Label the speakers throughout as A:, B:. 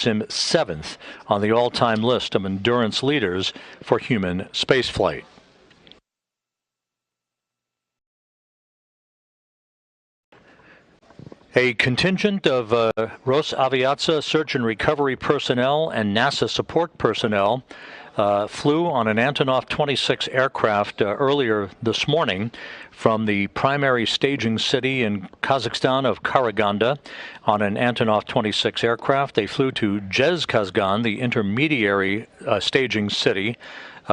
A: him 7th on the all-time list of endurance leaders for human spaceflight. A contingent of Rosaviatsa search and recovery personnel and NASA support personnel flew on an Antonov 26 aircraft earlier this morning from the primary staging city in Kazakhstan of Karaganda on an Antonov 26 aircraft. They flew to Zhezkazgan, the intermediary staging city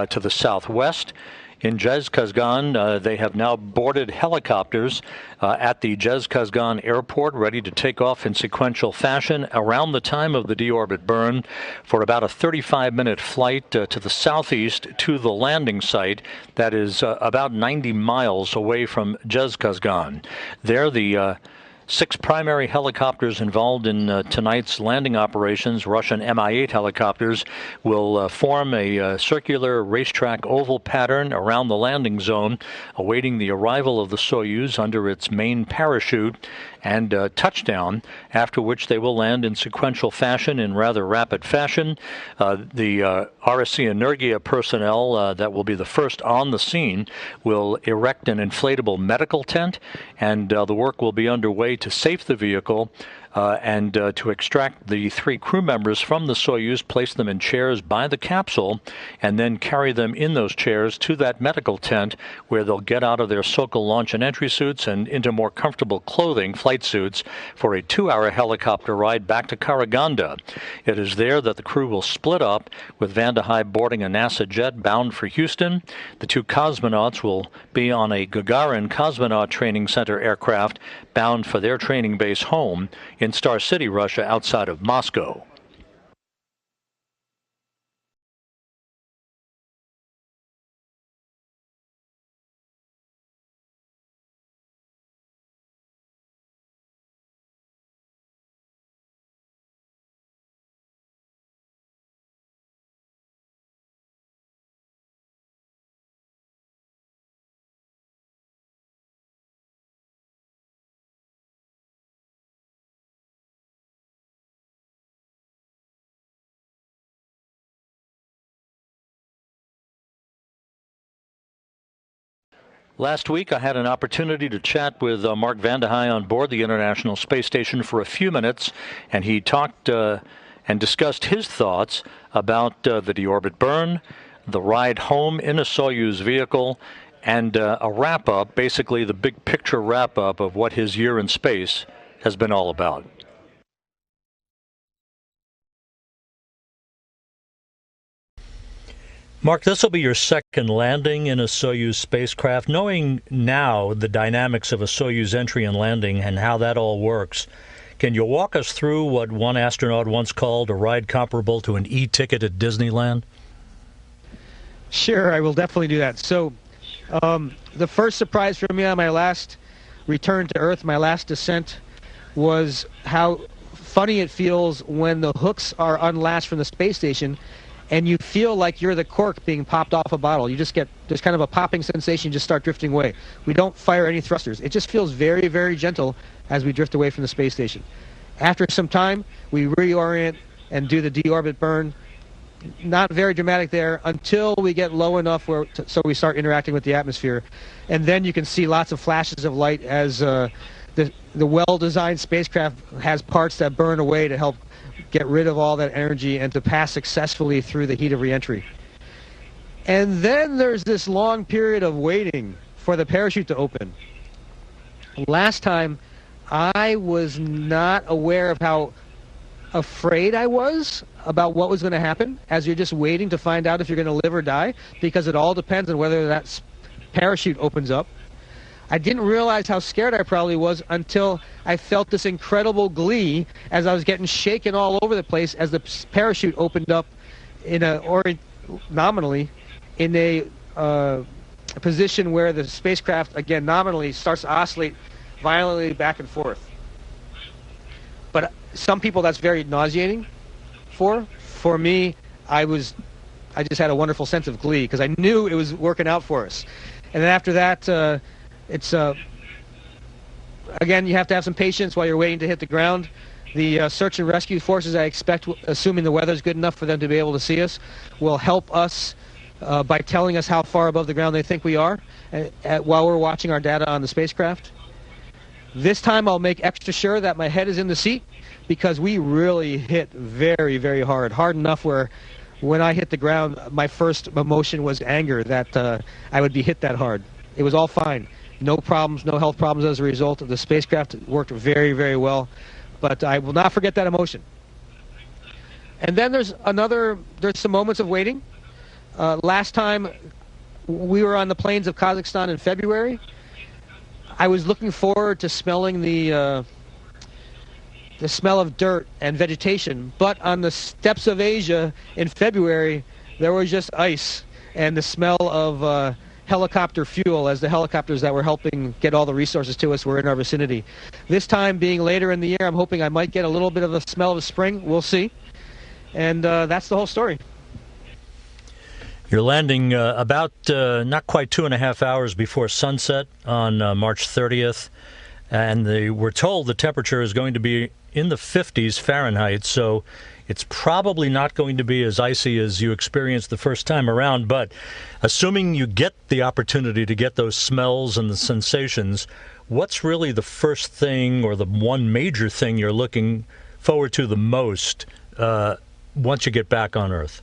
A: to the southwest. In Zhezkazgan, they have now boarded helicopters at the Zhezkazgan airport, ready to take off in sequential fashion around the time of the Deorbit Burn for about a 35-minute flight to the southeast to the landing site that is about 90 miles away from Zhezkazgan. There, the 6 primary helicopters involved in tonight's landing operations, Russian Mi-8 helicopters, will form a circular racetrack oval pattern around the landing zone, awaiting the arrival of the Soyuz under its main parachute and touchdown, after which they will land in sequential fashion, in rather rapid fashion. The RSC Energia personnel that will be the first on the scene will erect an inflatable medical tent, and the work will be underway to safe the vehicle and to extract the 3 crew members from the Soyuz, place them in chairs by the capsule, and then carry them in those chairs to that medical tent where they'll get out of their Sokol launch and entry suits and into more comfortable clothing, flight suits, for a 2-hour helicopter ride back to Karaganda. It is there that the crew will split up, with Van de Hei boarding a NASA jet bound for Houston. The 2 cosmonauts will be on a Gagarin Cosmonaut Training Center aircraft bound for their training base home in Star City, Russia, outside of Moscow. Last week, I had an opportunity to chat with Mark Van de Hei on board the International Space Station for a few minutes, and he talked and discussed his thoughts about the Deorbit Burn, the ride home in a Soyuz vehicle, and a wrap-up, basically the big picture wrap-up of what his year in space has been all about. Mark, this will be your second landing in a Soyuz spacecraft. Knowing now the dynamics of a Soyuz entry and landing and how that all works, can you walk us through what one astronaut once called a ride comparable to an e-ticket at Disneyland?
B: Sure, I will definitely do that. So the first surprise for me on my last return to Earth, my last descent, was how funny it feels when the hooks are unlatched from the space station and you feel like you're the cork being popped off a bottle. You just get, there's kind of a popping sensation, you just start drifting away. We don't fire any thrusters. It just feels very, very gentle as we drift away from the space station. After some time, we reorient and do the deorbit burn. Not very dramatic there until we get low enough where so we start interacting with the atmosphere. And then you can see lots of flashes of light as the well-designed spacecraft has parts that burn away to help get rid of all that energy and to pass successfully through the heat of reentry. And then there's this long period of waiting for the parachute to open. Last time, I was not aware of how afraid I was about what was going to happen as you're just waiting to find out if you're going to live or die, because it all depends on whether that parachute opens up. I didn't realize how scared I probably was until I felt this incredible glee as I was getting shaken all over the place as the parachute opened up in a, or nominally, in a position where the spacecraft, again, nominally starts to oscillate violently back and forth. But some people that's very nauseating for. For me, I just had a wonderful sense of glee because I knew it was working out for us. And then after that, it's again, you have to have some patience while you're waiting to hit the ground. The search and rescue forces, I expect, assuming the weather's good enough for them to be able to see us, will help us by telling us how far above the ground they think we are while we're watching our data on the spacecraft. This time I'll make extra sure that my head is in the seat, because we really hit very, very hard. Hard enough where when I hit the ground, my first emotion was anger that I would be hit that hard. It was all fine. No problems, no health problems as a result. The spacecraft worked very, very well. But I will not forget that emotion. And then there's some moments of waiting. Last time we were on the plains of Kazakhstan in February, I was looking forward to smelling the smell of dirt and vegetation. But on the steppes of Asia in February, there was just ice and the smell of helicopter fuel, as the helicopters that were helping get all the resources to us were in our vicinity. This time being later in the year, I'm hoping I might get a little bit of a smell of spring. We'll see. And that's the whole story.
A: You're landing about not quite 2.5 hours before sunset on March 30th. And we're told the temperature is going to be in the 50s Fahrenheit, so it's probably not going to be as icy as you experienced the first time around. But assuming you get the opportunity to get those smells and the sensations, what's really the first thing or the one major thing you're looking forward to the most once you get back on Earth?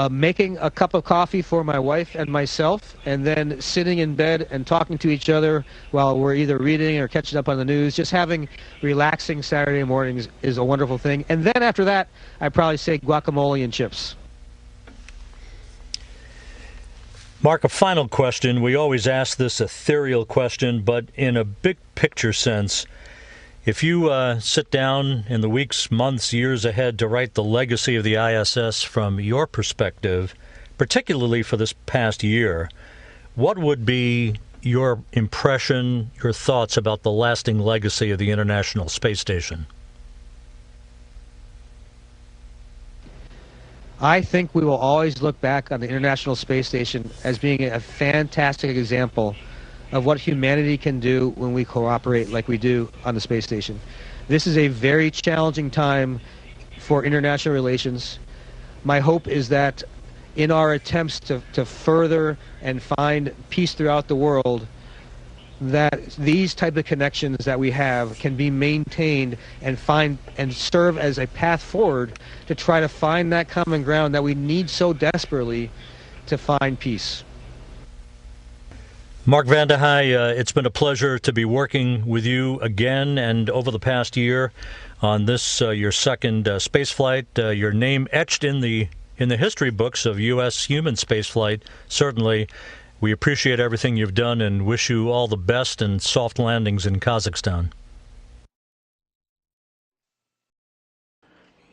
B: Making a cup of coffee for my wife and myself, and then sitting in bed and talking to each other while we're either reading or catching up on the news. Just having relaxing Saturday mornings is a wonderful thing. And then after that, I'd probably say guacamole and chips.
A: Mark, a final question. We always ask this ethereal question, but in a big picture sense, if you sit down in the weeks, months, years ahead to write the legacy of the ISS from your perspective, particularly for this past year, what would be your impression, your thoughts about the lasting legacy of the International Space Station?
B: I think we will always look back on the International Space Station as being a fantastic example of what humanity can do when we cooperate like we do on the space station. This is a very challenging time for international relations. My hope is that in our attempts to further and find peace throughout the world, that these type of connections that we have can be maintained and find and serve as a path forward to try to find that common ground that we need so desperately to find peace.
A: Mark Vande Hei, it's been a pleasure to be working with you again and over the past year on this, your second space flight. Your name etched in the history books of U.S. human spaceflight. Certainly, we appreciate everything you've done and wish you all the best and soft landings in Kazakhstan.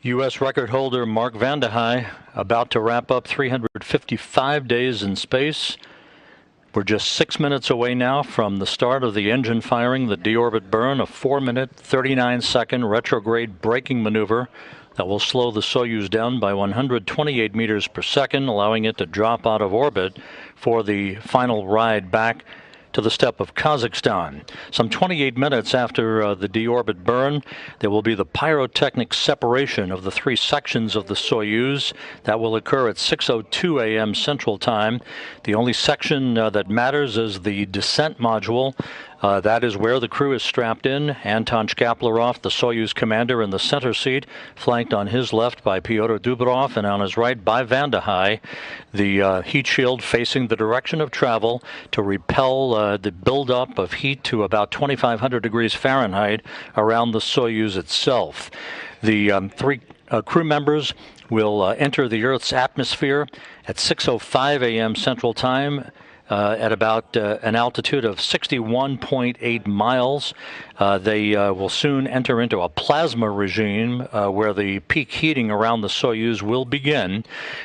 A: U.S. record holder Mark Vande Hei about to wrap up 355 days in space. We're just 6 minutes away now from the start of the engine firing, the Deorbit Burn, a 4-minute, 39-second retrograde braking maneuver that will slow the Soyuz down by 128 meters per second, allowing it to drop out of orbit for the final ride back to the steppe of Kazakhstan. Some 28 minutes after the Deorbit Burn, there will be the pyrotechnic separation of the three sections of the Soyuz. That will occur at 6:02 a.m. Central Time. The only section that matters is the descent module. That is where the crew is strapped in. Anton Shkaplerov, the Soyuz commander, in the center seat, flanked on his left by Pyotr Dubrov and on his right by Vande Hei. The heat shield facing the direction of travel to repel the buildup of heat to about 2,500 degrees Fahrenheit around the Soyuz itself. The three crew members will enter the Earth's atmosphere at 6:05 a.m. Central Time. At about an altitude of 61.8 miles. They will soon enter into a plasma regime where the peak heating around the Soyuz will begin.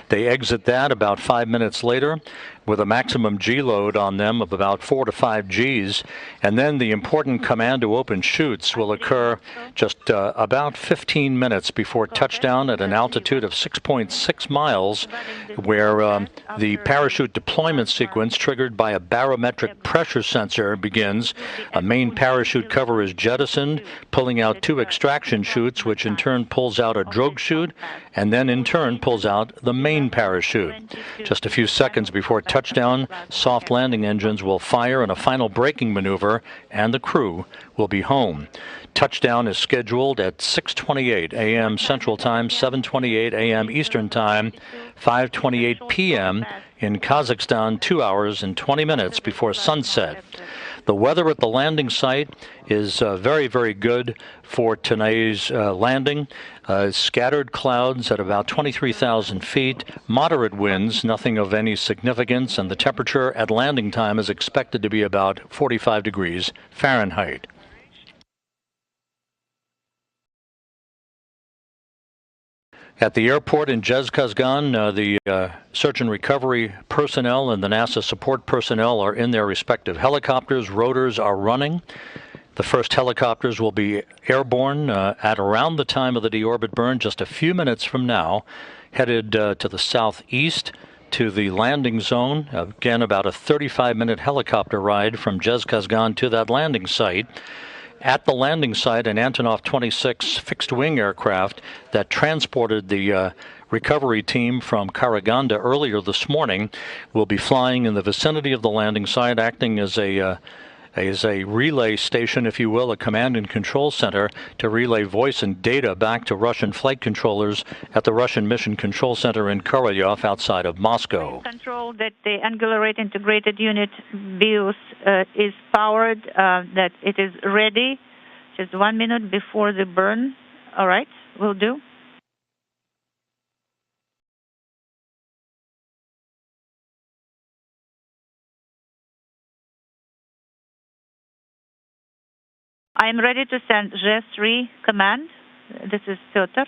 A: They exit that about 5 minutes later. with a maximum G load on them of about 4 to 5 Gs. And then the important command to open chutes will occur just about 15 minutes before touchdown at an altitude of 6.6 miles, where the parachute deployment sequence triggered by a barometric pressure sensor begins. A main parachute cover is jettisoned, pulling out 2 extraction chutes, which in turn pulls out a drogue chute, and then in turn pulls out the main parachute. Just a few seconds before touchdown, soft landing engines will fire in a final braking maneuver, and the crew will be home. Touchdown is scheduled at 6:28 a.m. Central Time, 7:28 a.m. Eastern Time, 5:28 p.m. in Kazakhstan, 2 hours and 20 minutes before sunset. The weather at the landing site is very, very good for today's landing. Scattered clouds at about 23,000 feet, moderate winds, nothing of any significance, and the temperature at landing time is expected to be about 45 degrees Fahrenheit. At the airport in Zhezkazgan, the search and recovery personnel and the NASA support personnel are in their respective helicopters. Rotors are running. The first helicopters will be airborne at around the time of the deorbit burn, just a few minutes from now, headed to the southeast to the landing zone. Again, about a 35-minute helicopter ride from Zhezkazgan to that landing site. At the landing site, an Antonov 26 fixed-wing aircraft that transported the recovery team from Karaganda earlier this morning will be flying in the vicinity of the landing site, acting as a relay station, if you will, a command and control center to relay voice and data back to Russian flight controllers at the Russian Mission Control Center in Korolyov outside of Moscow.
C: Control that the Angular Rate Integrated Unit BIOS is powered, that it is ready just 1 minute before the burn. All right, will do. I am ready to send G3 command. This is Piotr.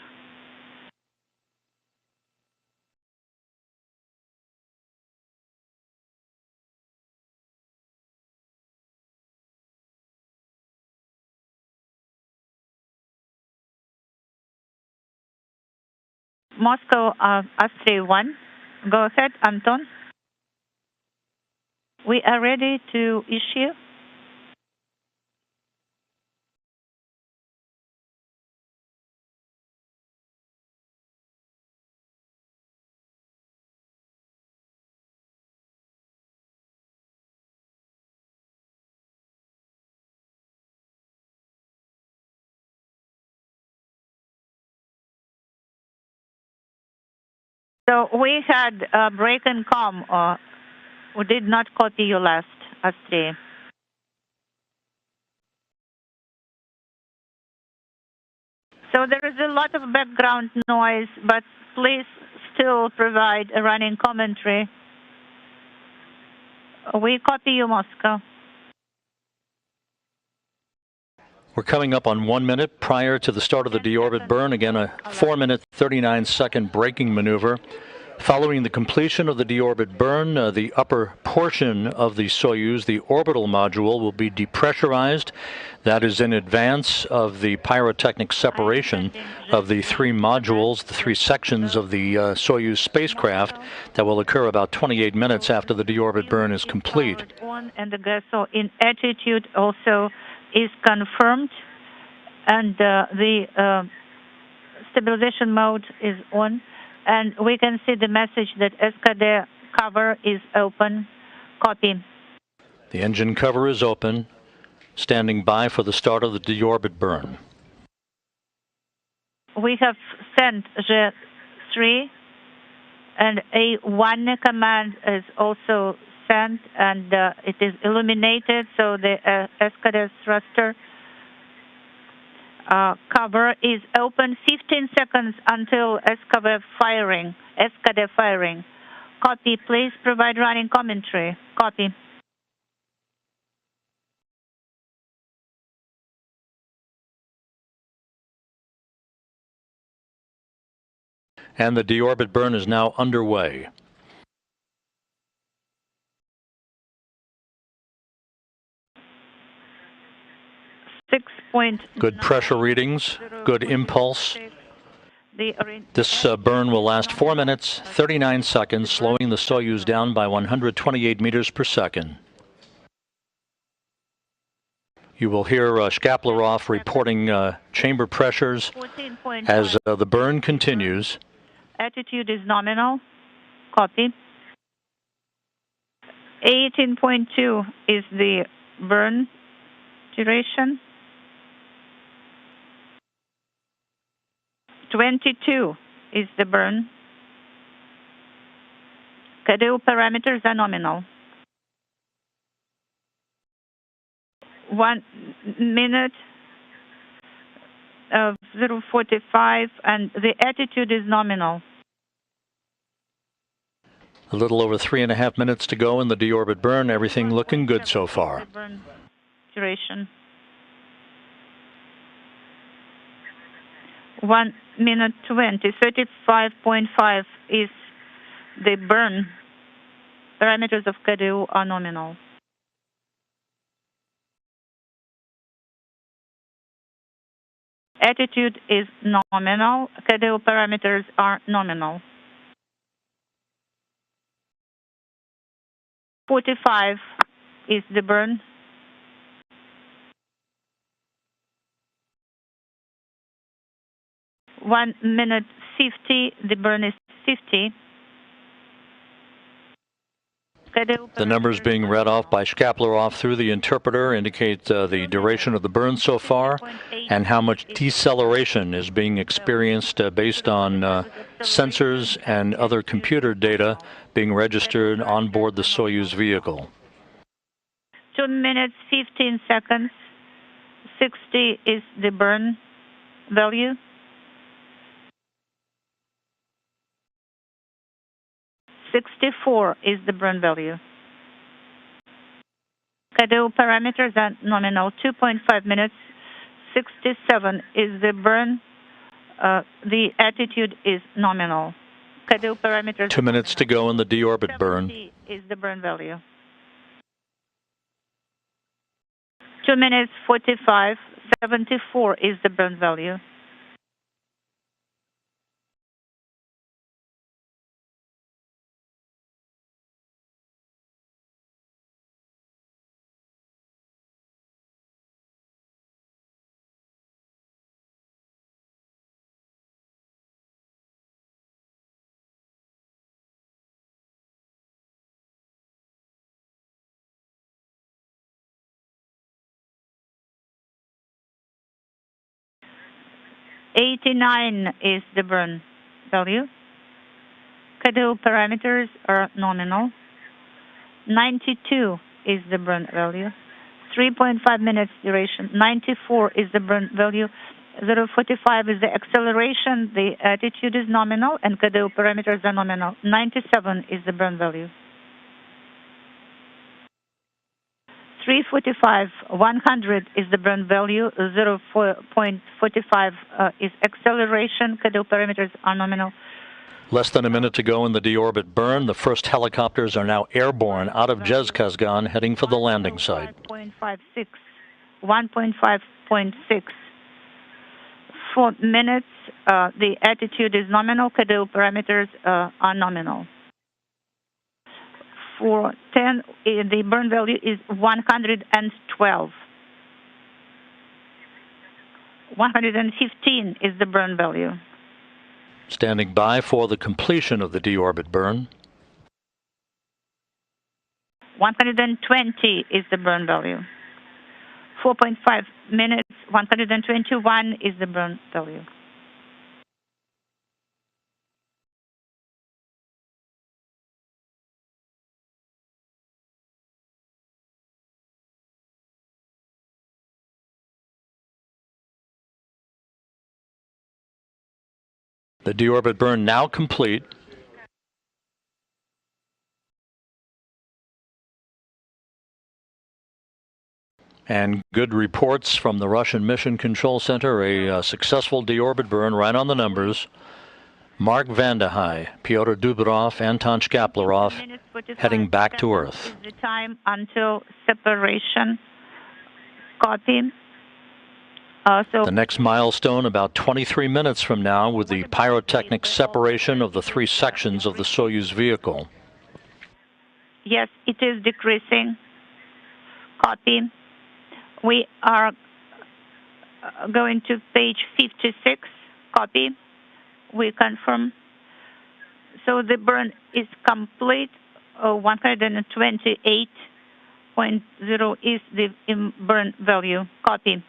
C: Moscow, Astray 1. Go ahead, Anton. We are ready to issue. So we had a break in comm. We did not copy you last, Astray. So there is a lot of background noise, but please still provide a running commentary. We copy you, Moscow.
A: We're coming up on 1 minute prior to the start of the deorbit burn. Again, a 4-minute, 39-second braking maneuver. Following the completion of the deorbit burn, the upper portion of the Soyuz, the orbital module, will be depressurized. That is in advance of the pyrotechnic separation of the 3 modules, the 3 sections of the Soyuz spacecraft that will occur about 28 minutes after the deorbit burn is complete.
C: And the gas in attitude also is confirmed, and the stabilization mode is on, and we can see the message that SKD cover is open. Copy.
A: The engine cover is open, standing by for the start of the deorbit burn.
C: We have sent G3, and A1 command is also sent, and it is illuminated, so the SKD thruster cover is open. 15 seconds until SKD firing. Copy. Please provide running commentary. Copy.
A: And the deorbit burn is now underway.
C: 6.9.
A: Good pressure readings, good impulse. This burn will last 4 minutes, 39 seconds, slowing the Soyuz down by 128 meters per second. You will hear Shkaplerov reporting chamber pressures as the burn continues.
C: Attitude is nominal. Copy. 18.2 is the burn duration. 22 is the burn. KDU parameters are nominal. 1 minute of 0:45, and the attitude is nominal.
A: A little over 3.5 minutes to go in the deorbit burn. Everything looking good so far.
C: Burn duration. 1 minute 20. 35.5 is the burn. Parameters of KDU are nominal. Attitude is nominal. KDU parameters are nominal. 45 is the burn. One minute 50, the burn is 50.
A: The numbers being read off by Shkaplerov through the interpreter indicate the duration of the burn so far and how much deceleration is being experienced based on sensors and other computer data being registered on board the Soyuz vehicle.
C: 2 minutes 15 seconds. 60 is the burn value. 64 is the burn value. KDU parameters are nominal. 2.5 minutes. 67 is the burn. The attitude is nominal. KDU parameters.
A: 2 minutes to go in the deorbit burn.
C: Is the burn value. 2 minutes 45. 74 is the burn value. $89 is the burn value. KDU parameters are nominal. 92 is the burn value. 3.5 minutes duration. 94 is the burn value. 0:45 is the acceleration. The attitude is nominal, and KDU parameters are nominal. 97 is the burn value. 3:45, 100 is the burn value. 0.45 is acceleration. KDU parameters are nominal.
A: Less than a minute to go in the deorbit burn. The first helicopters are now airborne out of Zhezkazgan, heading for the landing site.
C: 1.5.6. 4 minutes. The attitude is nominal. KDU parameters are nominal. 4:10, the burn value is 112. 115 is the burn value.
A: Standing by for the completion of the deorbit burn.
C: 120 is the burn value. 4.5 minutes, 121 is the burn value.
A: The deorbit burn now complete. And good reports from the Russian Mission Control Center, a successful deorbit burn right on the numbers. Mark Vandehei, Pyotr Dubrov, Anton Shkaplerov heading back to Earth.
C: Is the time until separation. Copy.
A: The next milestone about 23 minutes from now with the pyrotechnic separation of the three sections of the Soyuz vehicle.
C: Yes, it is decreasing. Copy. We are going to page 56. Copy. We confirm. So the burn is complete. 128.0 is the burn value. Copy.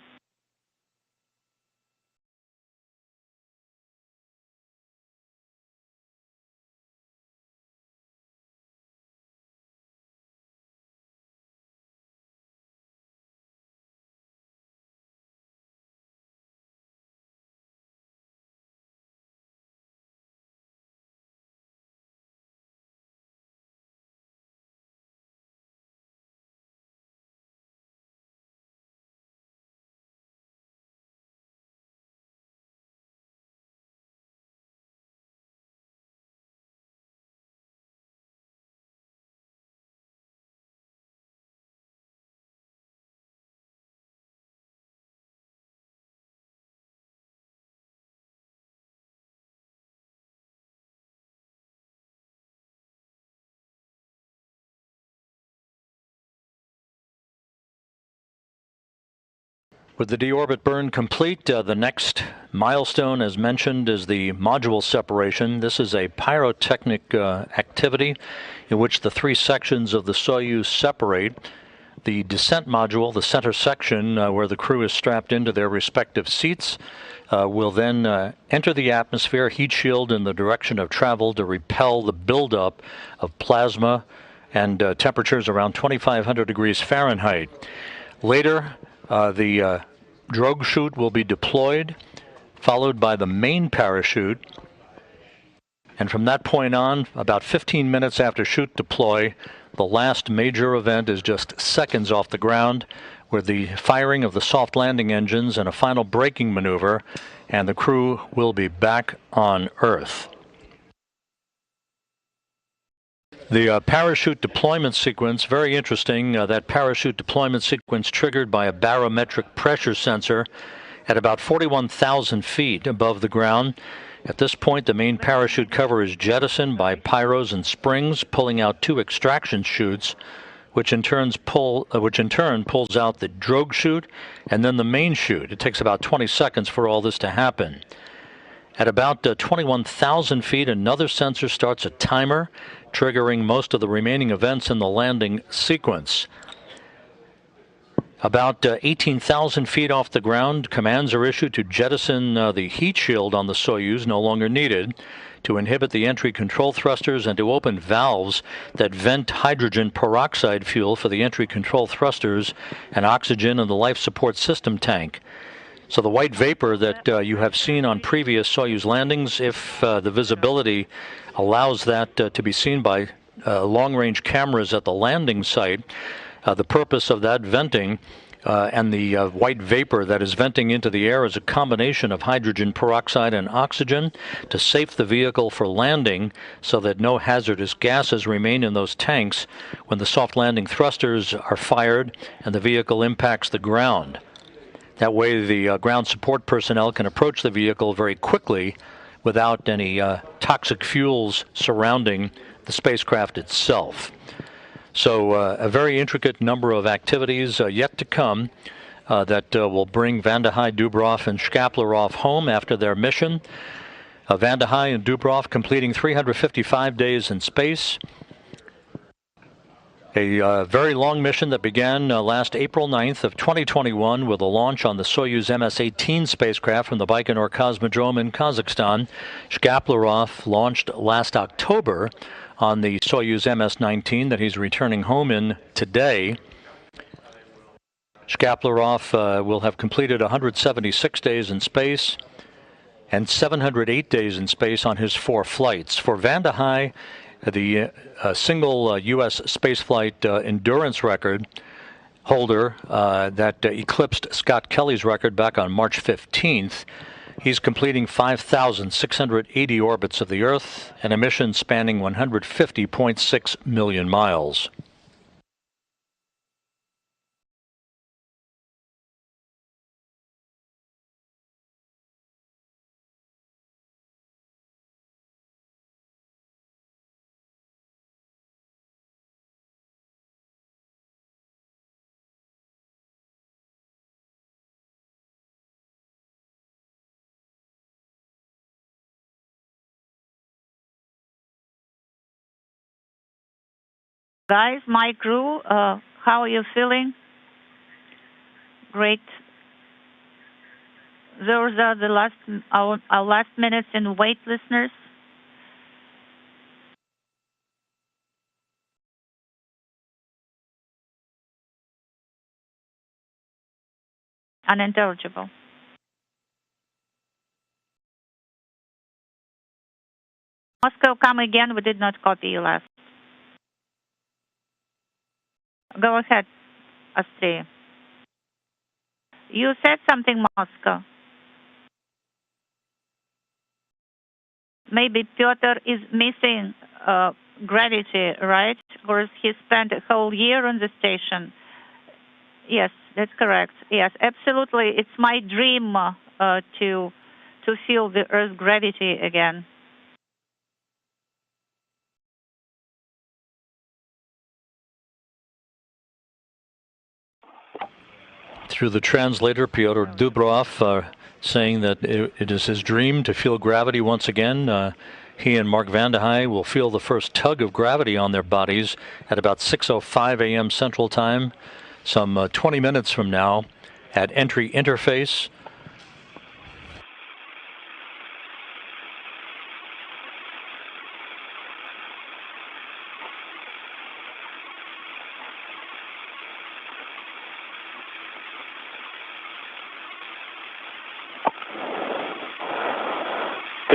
A: With the deorbit burn complete, the next milestone, as mentioned, is the module separation. This is a pyrotechnic activity in which the three sections of the Soyuz separate. The descent module, the center section where the crew is strapped into their respective seats, will then enter the atmosphere, heat shield in the direction of travel to repel the buildup of plasma and temperatures around 2,500 degrees Fahrenheit. Later, the drogue chute will be deployed, followed by the main parachute. And from that point on, about 15 minutes after chute deploy, the last major event is just seconds off the ground, with the firing of the soft landing engines and a final braking maneuver, and the crew will be back on Earth. The parachute deployment sequence, very interesting. That parachute deployment sequence triggered by a barometric pressure sensor at about 41,000 feet above the ground. At this point, the main parachute cover is jettisoned by pyros and springs, pulling out two extraction chutes, which in turn pulls out the drogue chute and then the main chute. It takes about 20 seconds for all this to happen. At about 21,000 feet, another sensor starts a timer, triggering most of the remaining events in the landing sequence. About 18,000 feet off the ground, commands are issued to jettison the heat shield on the Soyuz, no longer needed, to inhibit the entry control thrusters and to open valves that vent hydrogen peroxide fuel for the entry control thrusters and oxygen in the life support system tank. So the white vapor that you have seen on previous Soyuz landings, if the visibility allows that to be seen by long-range cameras at the landing site, the purpose of that venting and the white vapor that is venting into the air is a combination of hydrogen peroxide and oxygen to safe the vehicle for landing so that no hazardous gases remain in those tanks when the soft landing thrusters are fired and the vehicle impacts the ground. That way the ground support personnel can approach the vehicle very quickly without any toxic fuels surrounding the spacecraft itself. So a very intricate number of activities yet to come that will bring Vande Hei, Dubrov, and Shkaplerov home after their mission. Vande Hei and Dubrov completing 355 days in space. A very long mission that began last April 9th of 2021 with a launch on the Soyuz MS-18 spacecraft from the Baikonur Cosmodrome in Kazakhstan. Shkaplerov launched last October on the Soyuz MS-19 that he's returning home in today. Shkaplerov will have completed 176 days in space and 708 days in space on his 4 flights. For Vande Hei, the single U.S. spaceflight endurance record holder that eclipsed Scott Kelly's record back on March 15th. He's completing 5,680 orbits of the Earth and a mission spanning 150.6 million miles.
C: Guys, my crew, how are you feeling? Great. Those are the our last minutes in wait, listeners. Unintelligible. Moscow, come again. We did not copy you last. Go ahead, Astrid. You said something, Moscow. Maybe Piotr is missing gravity, right? Or he spent a whole year on the station. Yes, that's correct. Yes, absolutely. It's my dream to feel the Earth's gravity again.
A: Through the translator, Pyotr Dubrov, saying that it is his dream to feel gravity once again. He and Mark Vandehei will feel the first tug of gravity on their bodies at about 6:05 a.m. Central Time, some 20 minutes from now, at entry interface.
C: —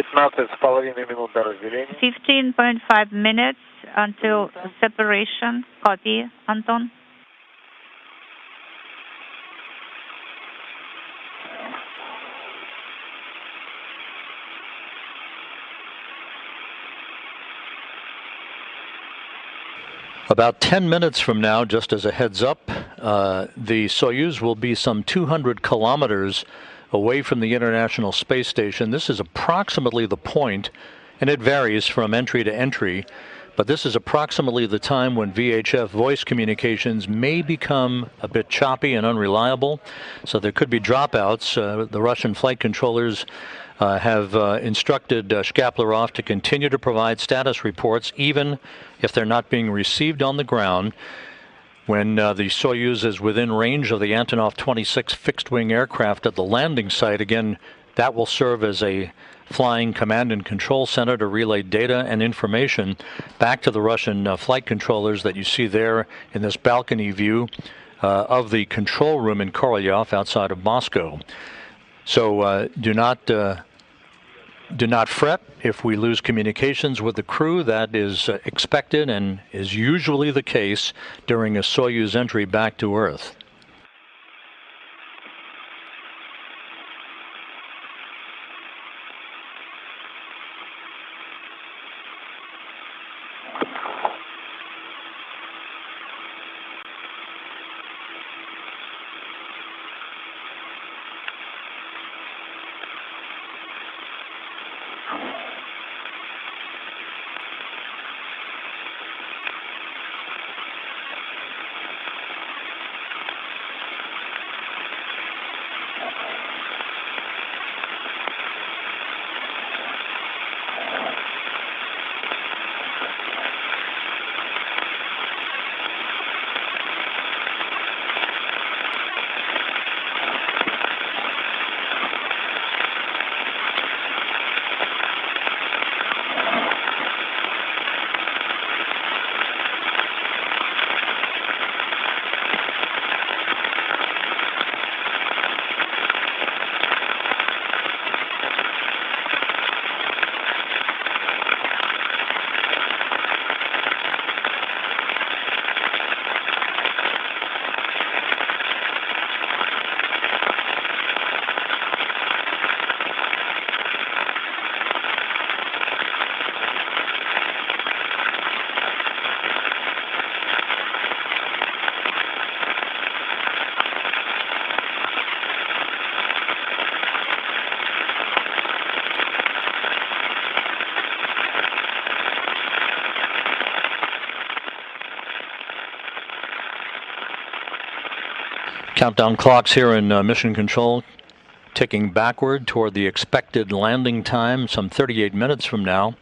C: 15.5 minutes until separation. Copy, Anton.
A: About 10 minutes from now, just as a heads up, the Soyuz will be some 200 kilometers away from the International Space Station. This is approximately the point, and it varies from entry to entry, but this is approximately the time when VHF voice communications may become a bit choppy and unreliable, so there could be dropouts. The Russian flight controllers have instructed Shkaplerov to continue to provide status reports even if they're not being received on the ground. When the Soyuz is within range of the Antonov 26 fixed-wing aircraft at the landing site, again, that will serve as a flying command and control center to relay data and information back to the Russian flight controllers that you see there in this balcony view of the control room in Korolyov outside of Moscow. So do not fret if we lose communications with the crew. That is expected and is usually the case during a Soyuz entry back to Earth. Countdown clocks here in Mission Control ticking backward toward the expected landing time some 38 minutes from now.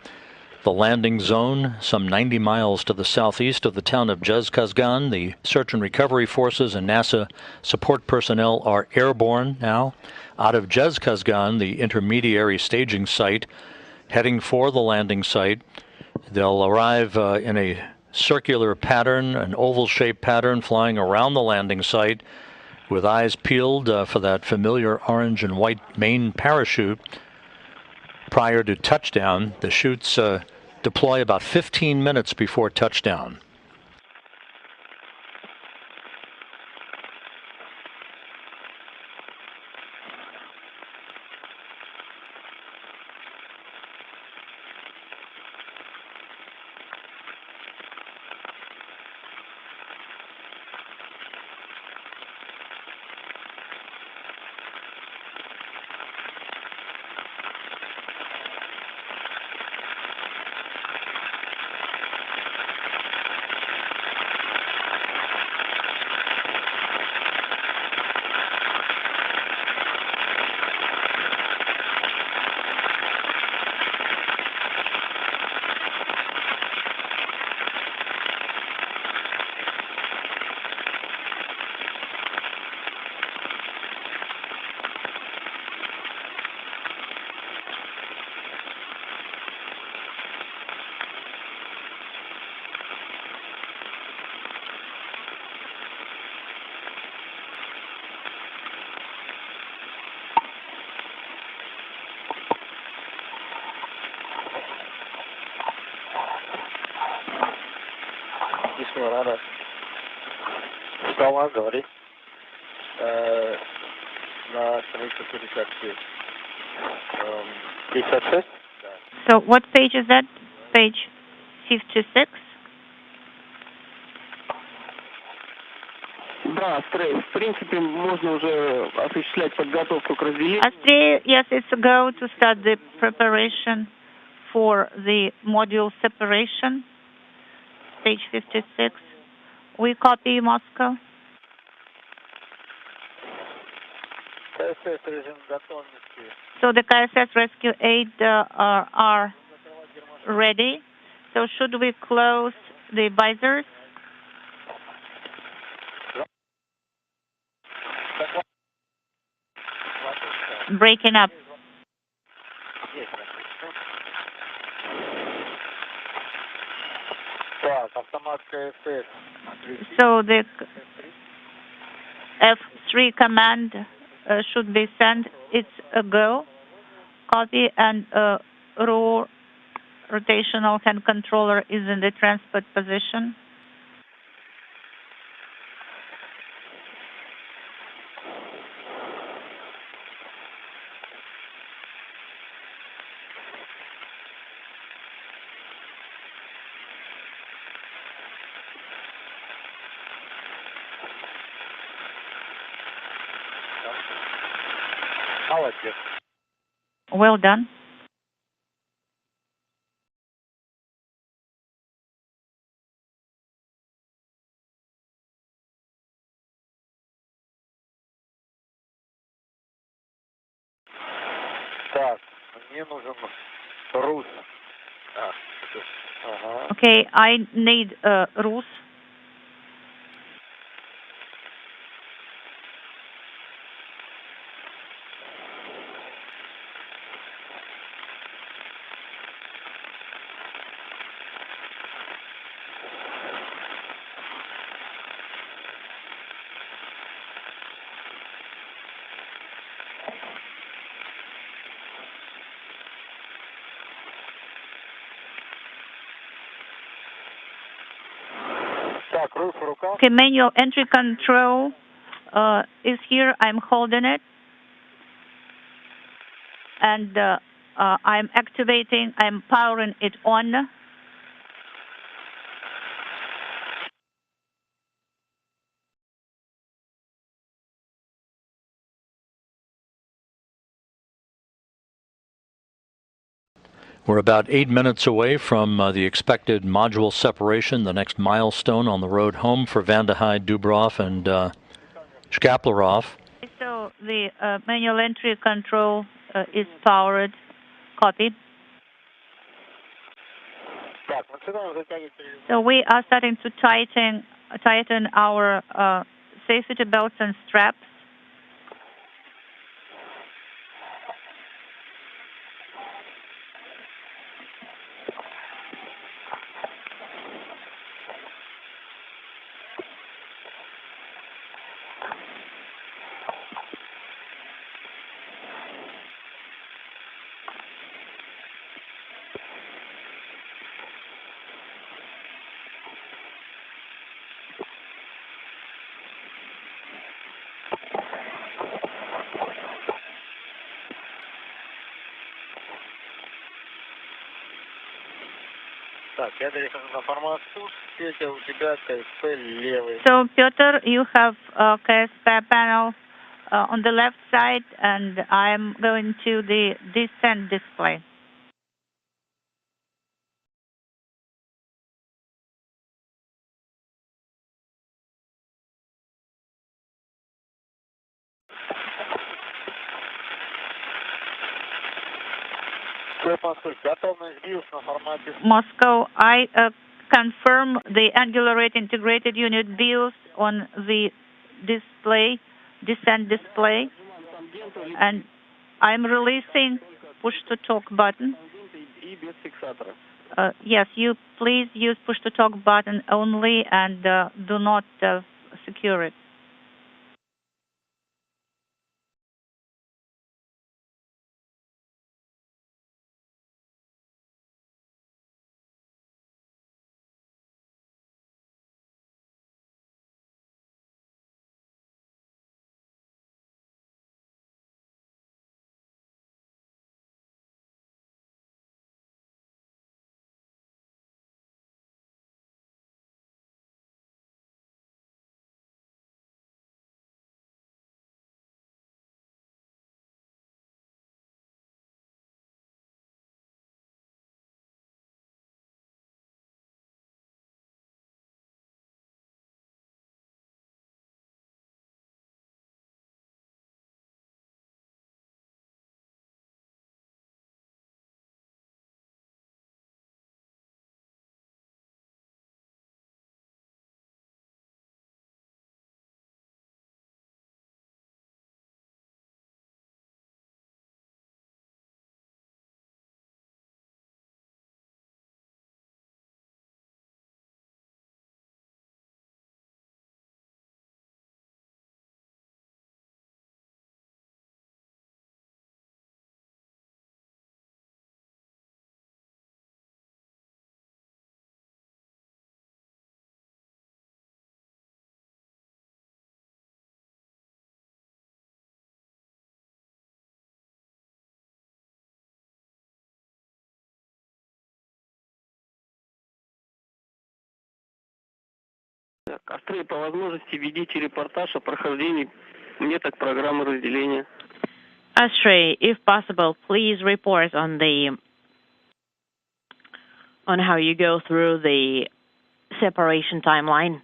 A: The landing zone, some 90 miles to the southeast of the town of Zhezkazgan. The search and recovery forces and NASA support personnel are airborne now out of Zhezkazgan, the intermediary staging site, heading for the landing site. They'll arrive in a circular pattern, an oval-shaped pattern, flying around the landing site with eyes peeled for that familiar orange and white main parachute. Prior to touchdown, the chutes deploy about 15 minutes before touchdown.
D: Говори. На странице 56. 56?
C: So what page is that? Page 56?
D: Да, в принципе, можно уже осуществлять подготовку к разделению.
C: Yes, it's a go to start the preparation for the module separation. Page 56. We copy Moscow. So the KSS Rescue 8 are ready. So should we close the visors? Breaking up. So the F3 command should be sent. It's a go. Copy, and rotational hand controller is in the transport position. Well done. Okay, I need Rus. Okay, manual entry control is here. I'm holding it. And I'm activating, I'm powering it on.
A: We're about 8 minutes away from the expected module separation, the next milestone on the road home for Vandehei, Dubrov, and Shkaplerov.
C: So the manual entry control is powered. Copy. So we are starting to tighten our safety belts and straps. So, Piotr, you have KSP panel on the left side, and I'm going to the descent display. Moscow, I confirm the angular rate integrated unit BIOS on the display, descent display, and I'm releasing push-to-talk button. Yes, you please use push-to-talk button only and do not secure it.
D: Острее по возможности ведите репортаж о прохождении меток программы разделения.
E: Astray, if possible, please report on how you go through the separation timeline.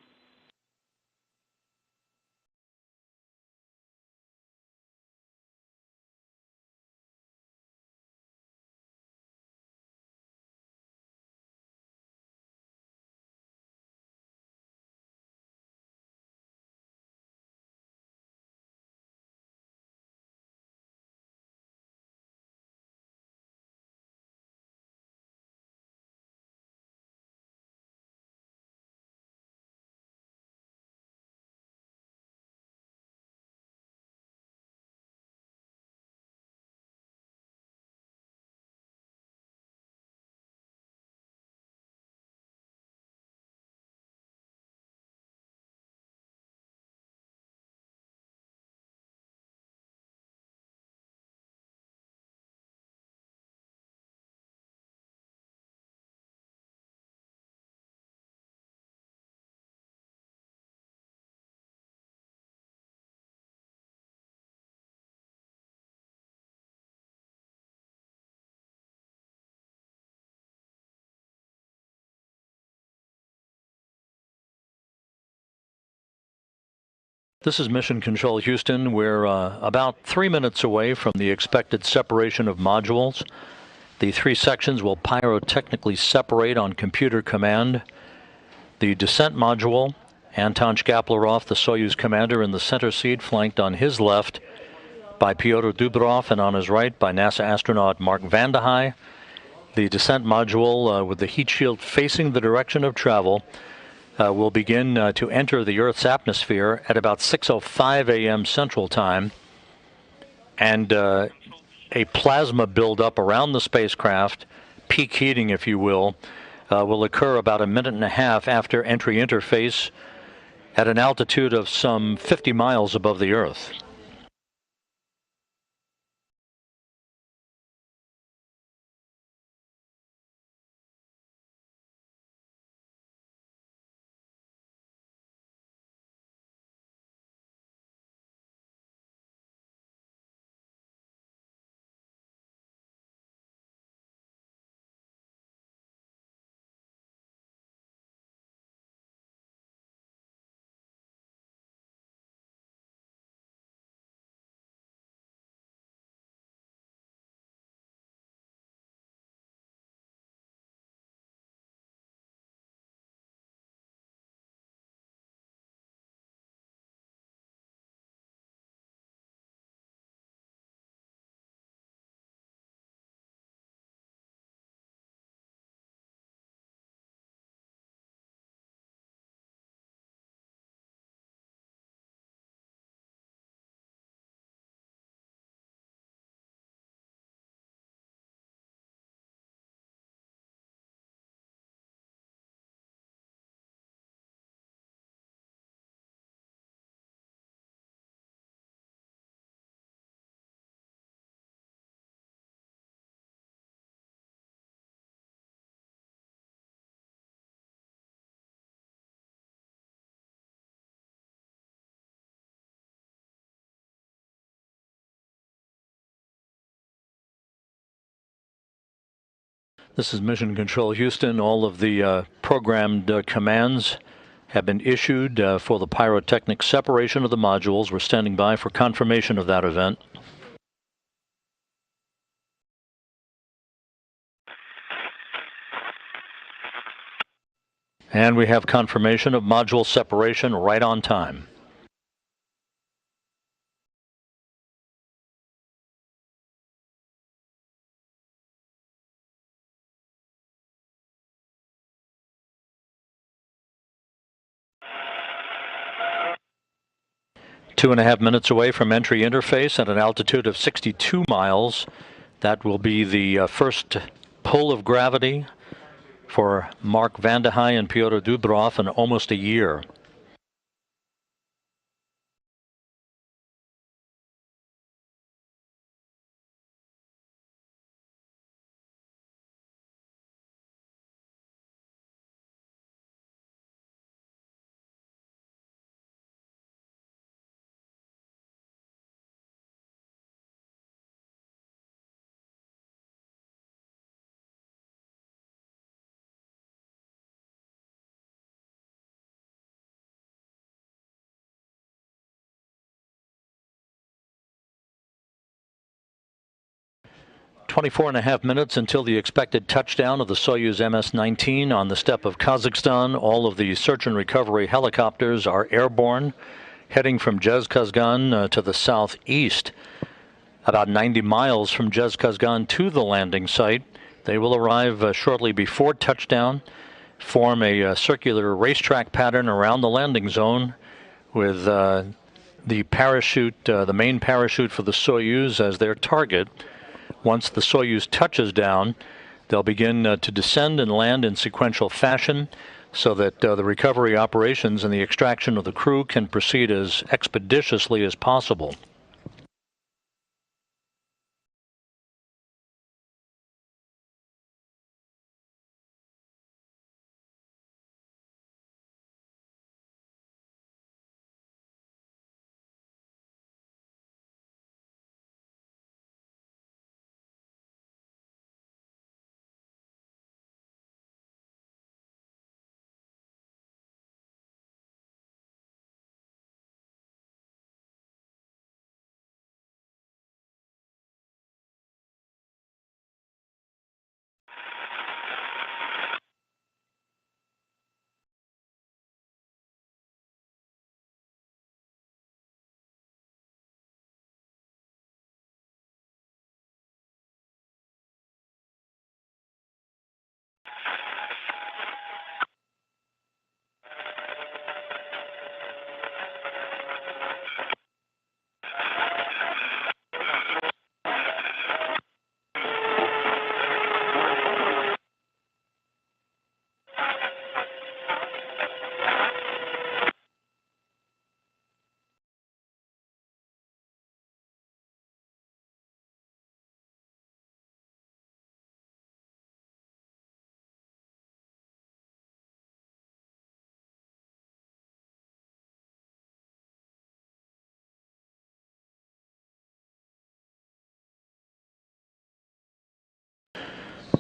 A: This is Mission Control Houston. We're about 3 minutes away from the expected separation of modules. The three sections will pyrotechnically separate on computer command. The descent module, Anton Shkaplerov, the Soyuz commander, in the center seat, flanked on his left by Pyotr Dubrov and on his right by NASA astronaut Mark Vande Hei. The descent module, with the heat shield facing the direction of travel, will begin to enter the Earth's atmosphere at about 6:05 a.m. Central Time. And a plasma buildup around the spacecraft, peak heating, if you will occur about a minute and a half after entry interface at an altitude of some 50 miles above the Earth. This is Mission Control Houston. All of the programmed commands have been issued for the pyrotechnic separation of the modules. We're standing by for confirmation of that event. And we have confirmation of module separation right on time. Two and a half minutes away from entry interface at an altitude of 62 miles. That will be the first pull of gravity for Mark Vande Hei and Pyotr Dubrov in almost a year. Twenty-four and a half minutes until the expected touchdown of the Soyuz MS-19 on the steppe of Kazakhstan. All of the search and recovery helicopters are airborne, heading from Zhezkazgan to the southeast, about 90 miles from Zhezkazgan to the landing site. They will arrive shortly before touchdown, form a circular racetrack pattern around the landing zone with the parachute, the main parachute for the Soyuz as their target. Once the Soyuz touches down, they'll begin to descend and land in sequential fashion so that the recovery operations and the extraction of the crew can proceed as expeditiously as possible.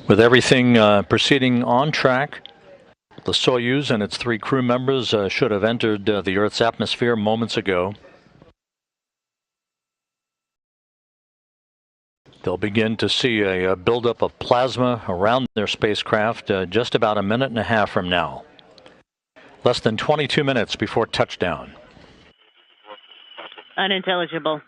A: With everything proceeding on track, the Soyuz and its 3 crew members should have entered the Earth's atmosphere moments ago. They'll begin to see a buildup of plasma around their spacecraft just about a minute and a half from now. Less than 22 minutes before touchdown.
E: Unintelligible.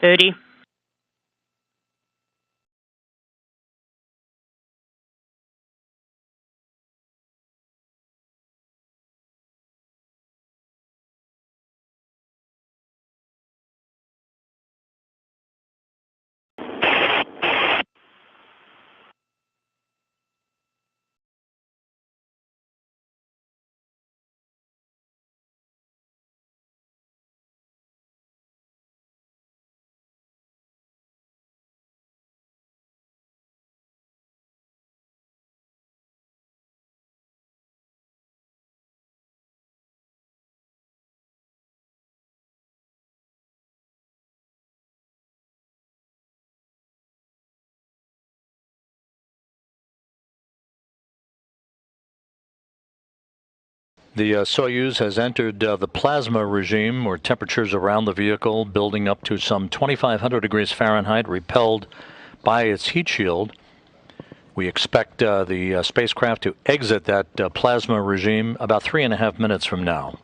E: $30.
A: The Soyuz has entered the plasma regime, where temperatures around the vehicle building up to some 2,500 degrees Fahrenheit, repelled by its heat shield. We expect the spacecraft to exit that plasma regime about 3.5 minutes from now.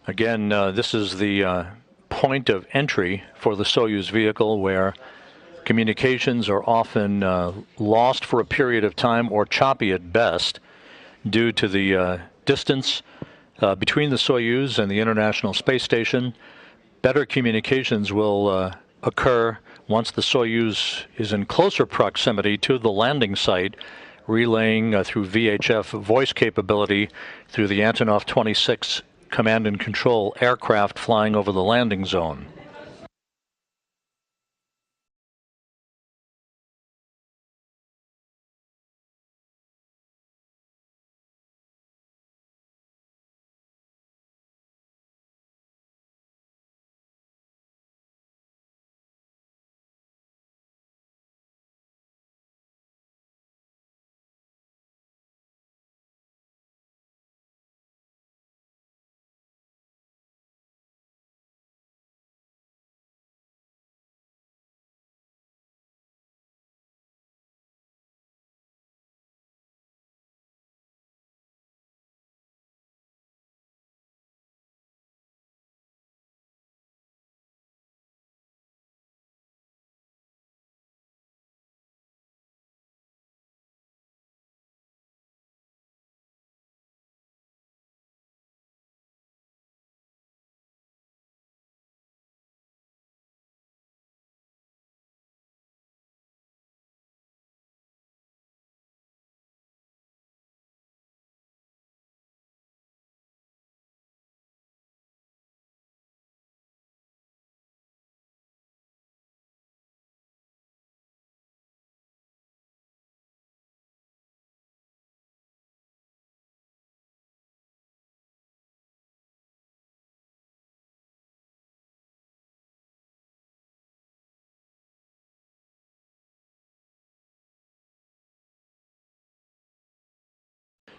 A: Again, this is the point of entry for the Soyuz vehicle, where communications are often lost for a period of time, or choppy at best, due to the distance between the Soyuz and the International Space Station. Better communications will occur once the Soyuz is in closer proximity to the landing site, relaying through VHF voice capability through the Antonov 26 command and control aircraft flying over the landing zone.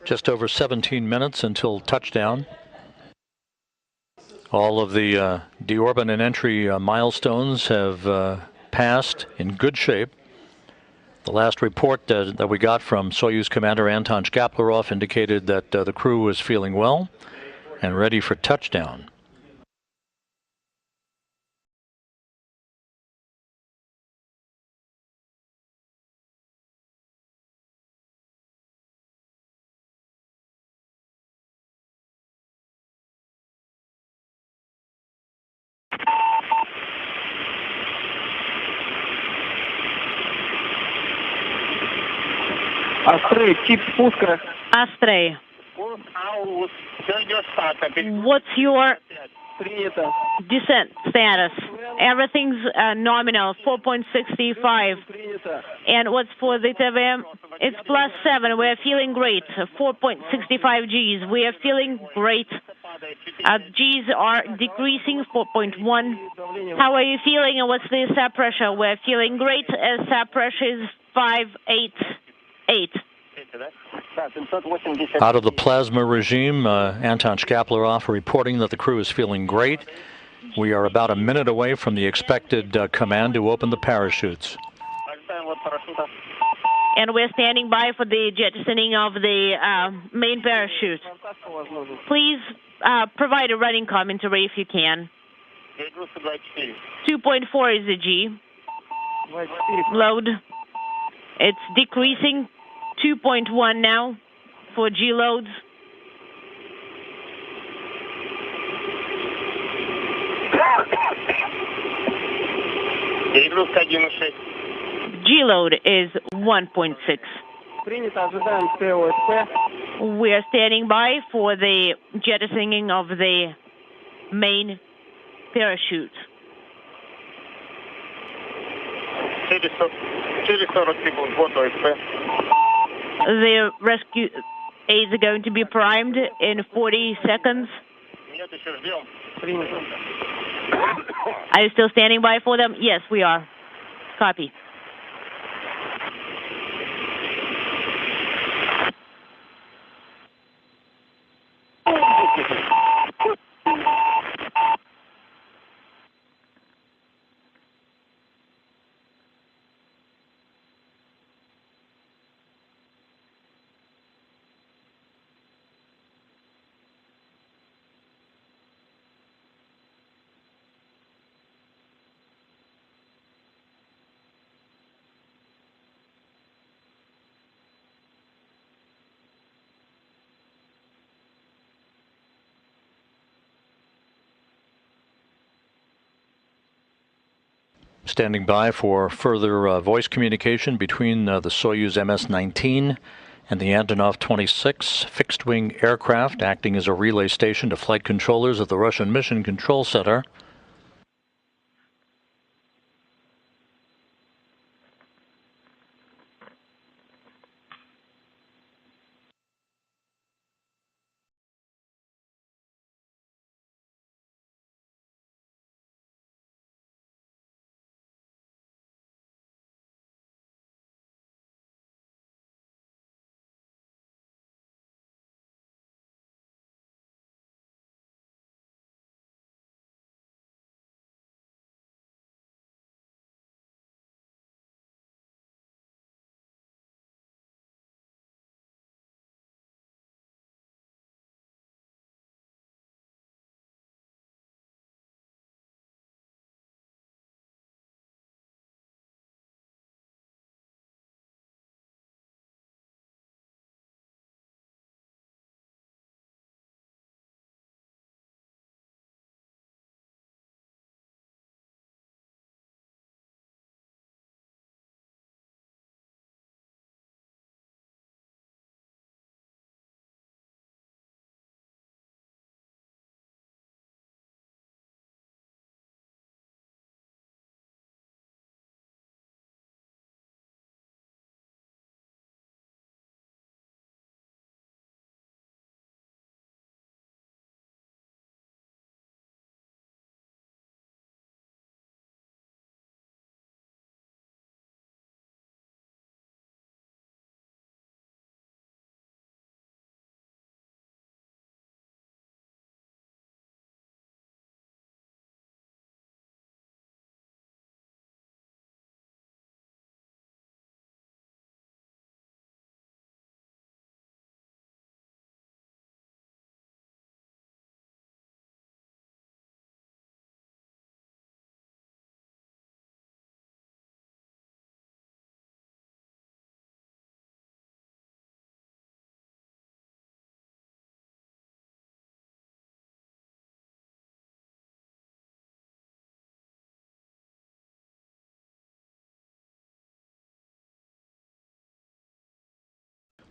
A: Just over 17 minutes until touchdown. All of the deorbit and entry milestones have passed in good shape. The last report that we got from Soyuz Commander Anton Shkaplerov indicated that the crew was feeling well and ready for touchdown.
D: Астрей, тип пуска.
E: Astray, what's your
D: Принято.
E: descent status? Everything's nominal, 4.65.
D: Принято.
E: And what's for the TVM? It's +7. We're feeling great. 4.65 Gs. We are feeling great. Gs are decreasing, 4.1. How are you feeling and what's the SAP pressure? We're feeling great. SAP pressure is 588.
A: Out of the plasma regime, Anton Shkaplerov reporting that the crew is feeling great. We are about a minute away from the expected command to open the parachutes.
E: And we're standing by for the jettisoning of the main parachute. Please provide a running commentary if you can. 2.4 is the G. Load. It's decreasing. 2.1 now for G loads. G load is 1.6. We are standing by for the jettisoning of the main parachute. The rescue aids are going to be primed in 40 seconds. Are you still standing by for them? Yes, we are. Copy.
A: Standing by for further voice communication between the Soyuz MS-19 and the Antonov 26 fixed-wing aircraft, acting as a relay station to flight controllers at the Russian Mission Control Center.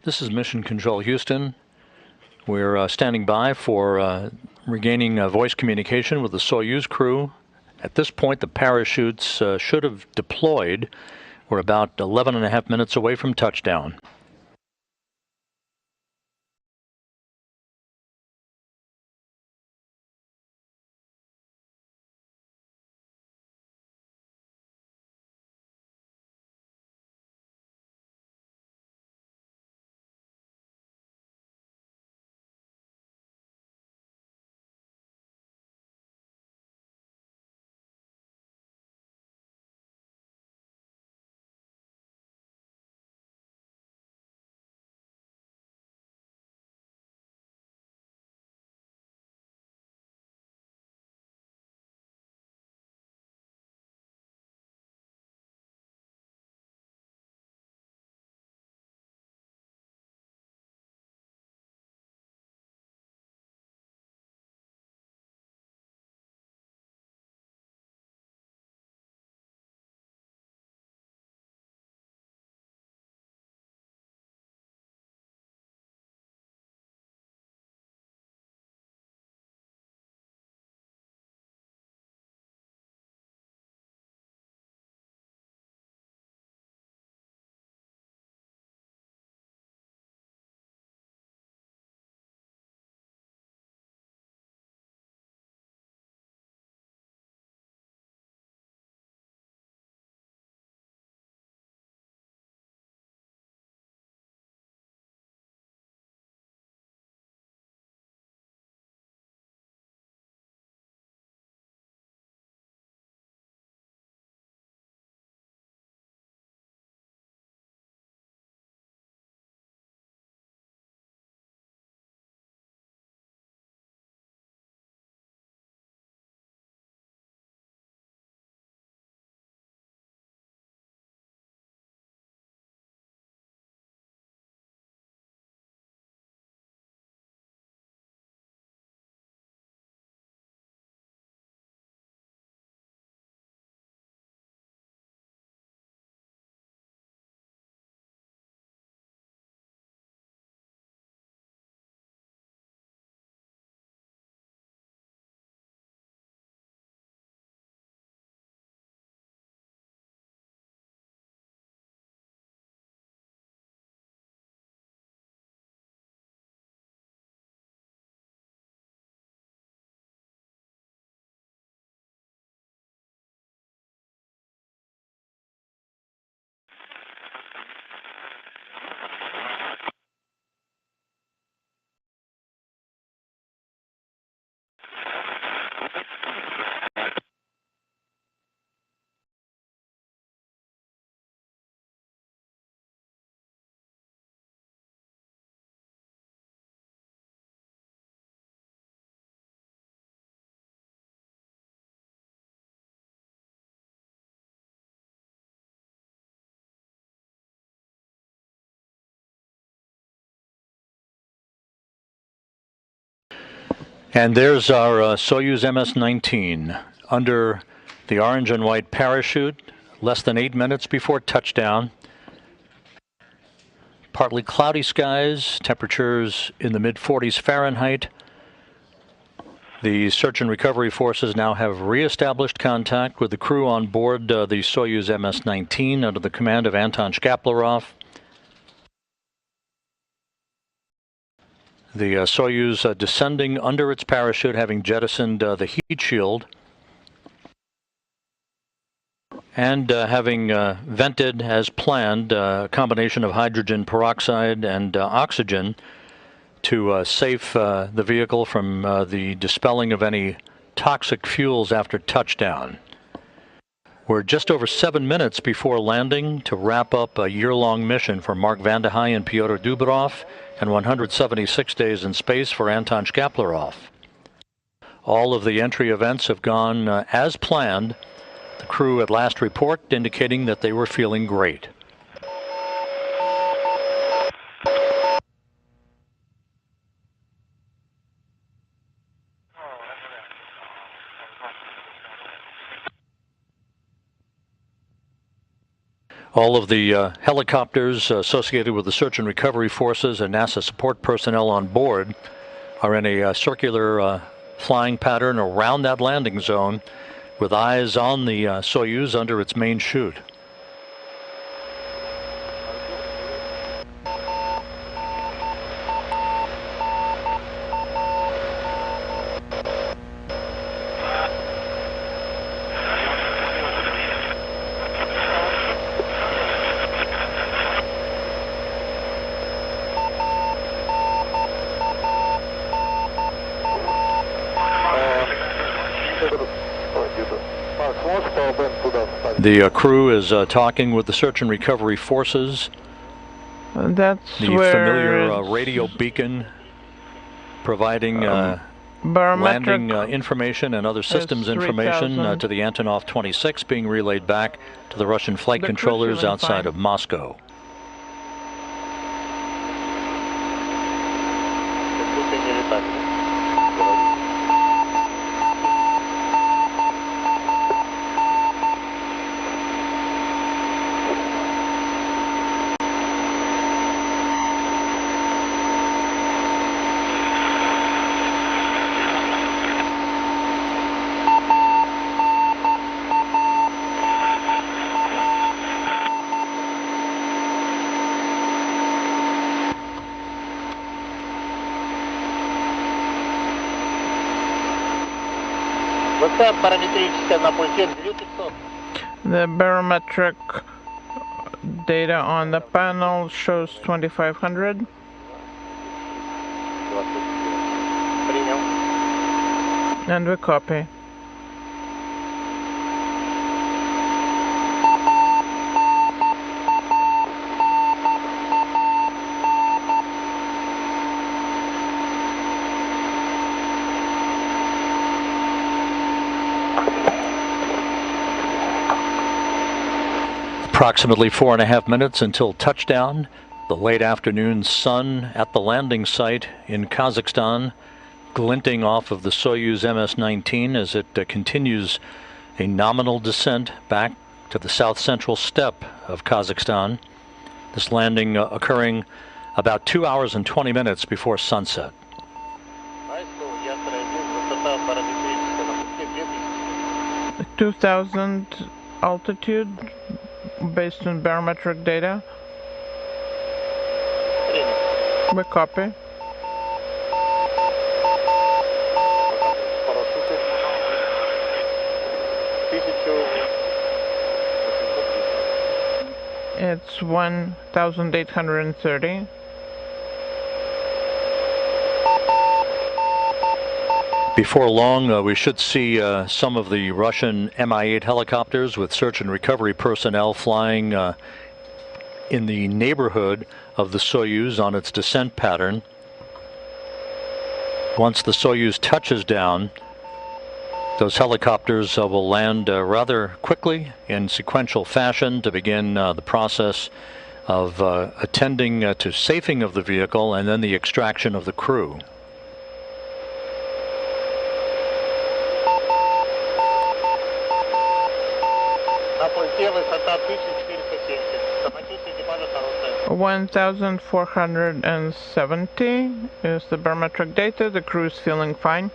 A: This is Mission Control Houston. We're standing by for regaining voice communication with the Soyuz crew. At this point, the parachutes should have deployed. We're about 11.5 minutes away from touchdown. And there's our Soyuz MS-19 under the orange and white parachute, less than 8 minutes before touchdown. Partly cloudy skies, temperatures in the mid-40s Fahrenheit. The search and recovery forces now have reestablished contact with the crew on board the Soyuz MS-19 under the command of Anton Shkaplerov. The Soyuz descending under its parachute, having jettisoned the heat shield, and having vented as planned a combination of hydrogen peroxide and oxygen to save the vehicle from the dispelling of any toxic fuels after touchdown. We're just over 7 minutes before landing to wrap up a year-long mission for Mark Vande Hei and Pyotr Dubrov, and 176 days in space for Anton Shkaplerov. All of the entry events have gone as planned. The crew at last report indicating that they were feeling great. All of the helicopters associated with the search and recovery forces and NASA support personnel on board are in a circular flying pattern around that landing zone with eyes on the Soyuz under its main chute. The crew is talking with the search and recovery forces.
F: That's
A: the
F: where
A: familiar radio beacon providing landing information and other systems information to the Antonov 26 being relayed back to the Russian flight controllers outside of Moscow.
F: The barometric data on the panel shows 2500. And we copy.
A: Approximately 4.5 minutes until touchdown. The late afternoon sun at the landing site in Kazakhstan, glinting off of the Soyuz MS-19 as it continues a nominal descent back to the south-central steppe of Kazakhstan. This landing occurring about 2 hours and 20 minutes before sunset.
F: 2,000 altitude based on barometric data. We copy. It's 1,830.
A: Before long, we should see some of the Russian Mi-8 helicopters with search and recovery personnel flying in the neighborhood of the Soyuz on its descent pattern. Once the Soyuz touches down, those helicopters will land rather quickly in sequential fashion to begin the process of attending to safing of the vehicle and then the extraction of the crew.
F: $1,470 is the barometric data. The crew is feeling fine.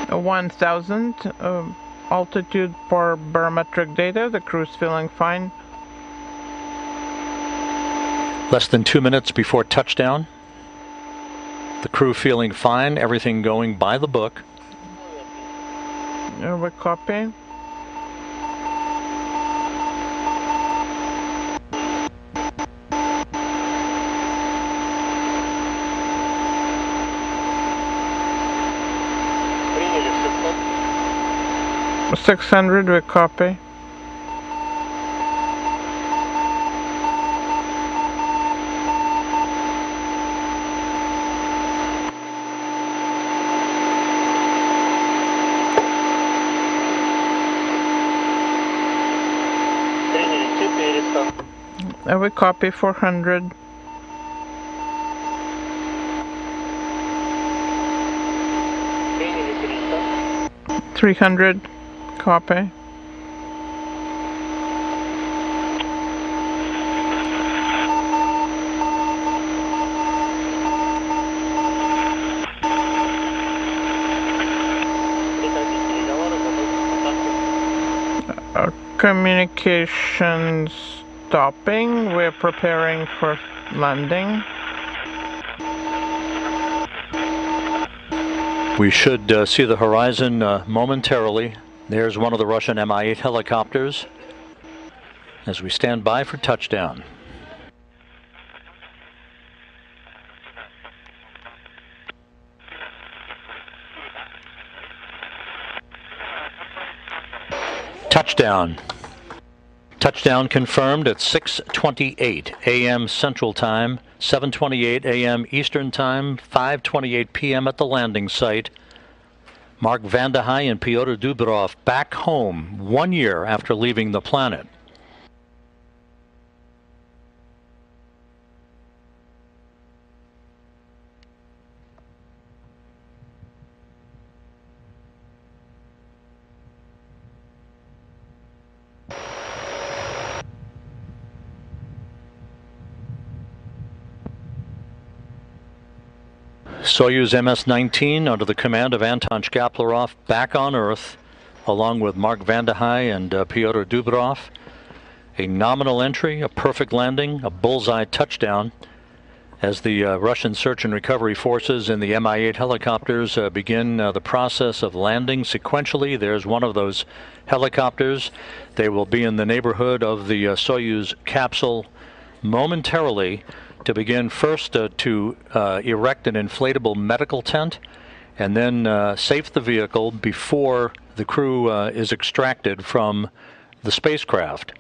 F: A 1,000 altitude for barometric data. The crew's feeling fine.
A: Less than 2 minutes before touchdown. The crew feeling fine, everything going by the book.
F: We copy.
A: Приняли
F: 600, we copy. We copy 400.
A: Приняли 300.
F: 300, copy. Communications stopping. We're preparing for landing.
A: We should see the horizon momentarily. There's one of the Russian Mi-8 helicopters as we stand by for touchdown. Touchdown. Touchdown confirmed at 6:28 a.m. Central Time, 7:28 a.m. Eastern Time, 5:28 p.m. at the landing site. Mark Vande Hei and Pyotr Dubrov back home 1 year after leaving the planet. Soyuz MS-19 under the command of Anton Shkaplerov back on Earth, along with Mark Vande Hei and Pyotr Dubrov. A nominal entry, a perfect landing, a bullseye touchdown as the Russian search and recovery forces in the Mi-8 helicopters begin the process of landing sequentially. There's one of those helicopters. They will be in the neighborhood of the Soyuz capsule momentarily to begin first to erect an inflatable medical tent and then safe the vehicle before the crew is extracted from the spacecraft.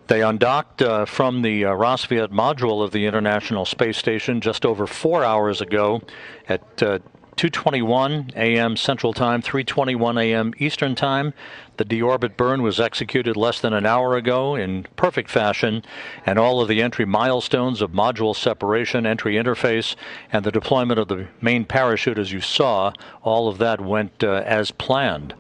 A: They undocked from the Rassvet module of the International Space Station just over 4 hours ago at 2:21 a.m. Central Time, 3:21 a.m. Eastern Time. The Deorbit Burn was executed less than an hour ago in perfect fashion, and all of the entry milestones of module separation, entry interface, and the deployment of the main parachute, as you saw, all of that went as planned.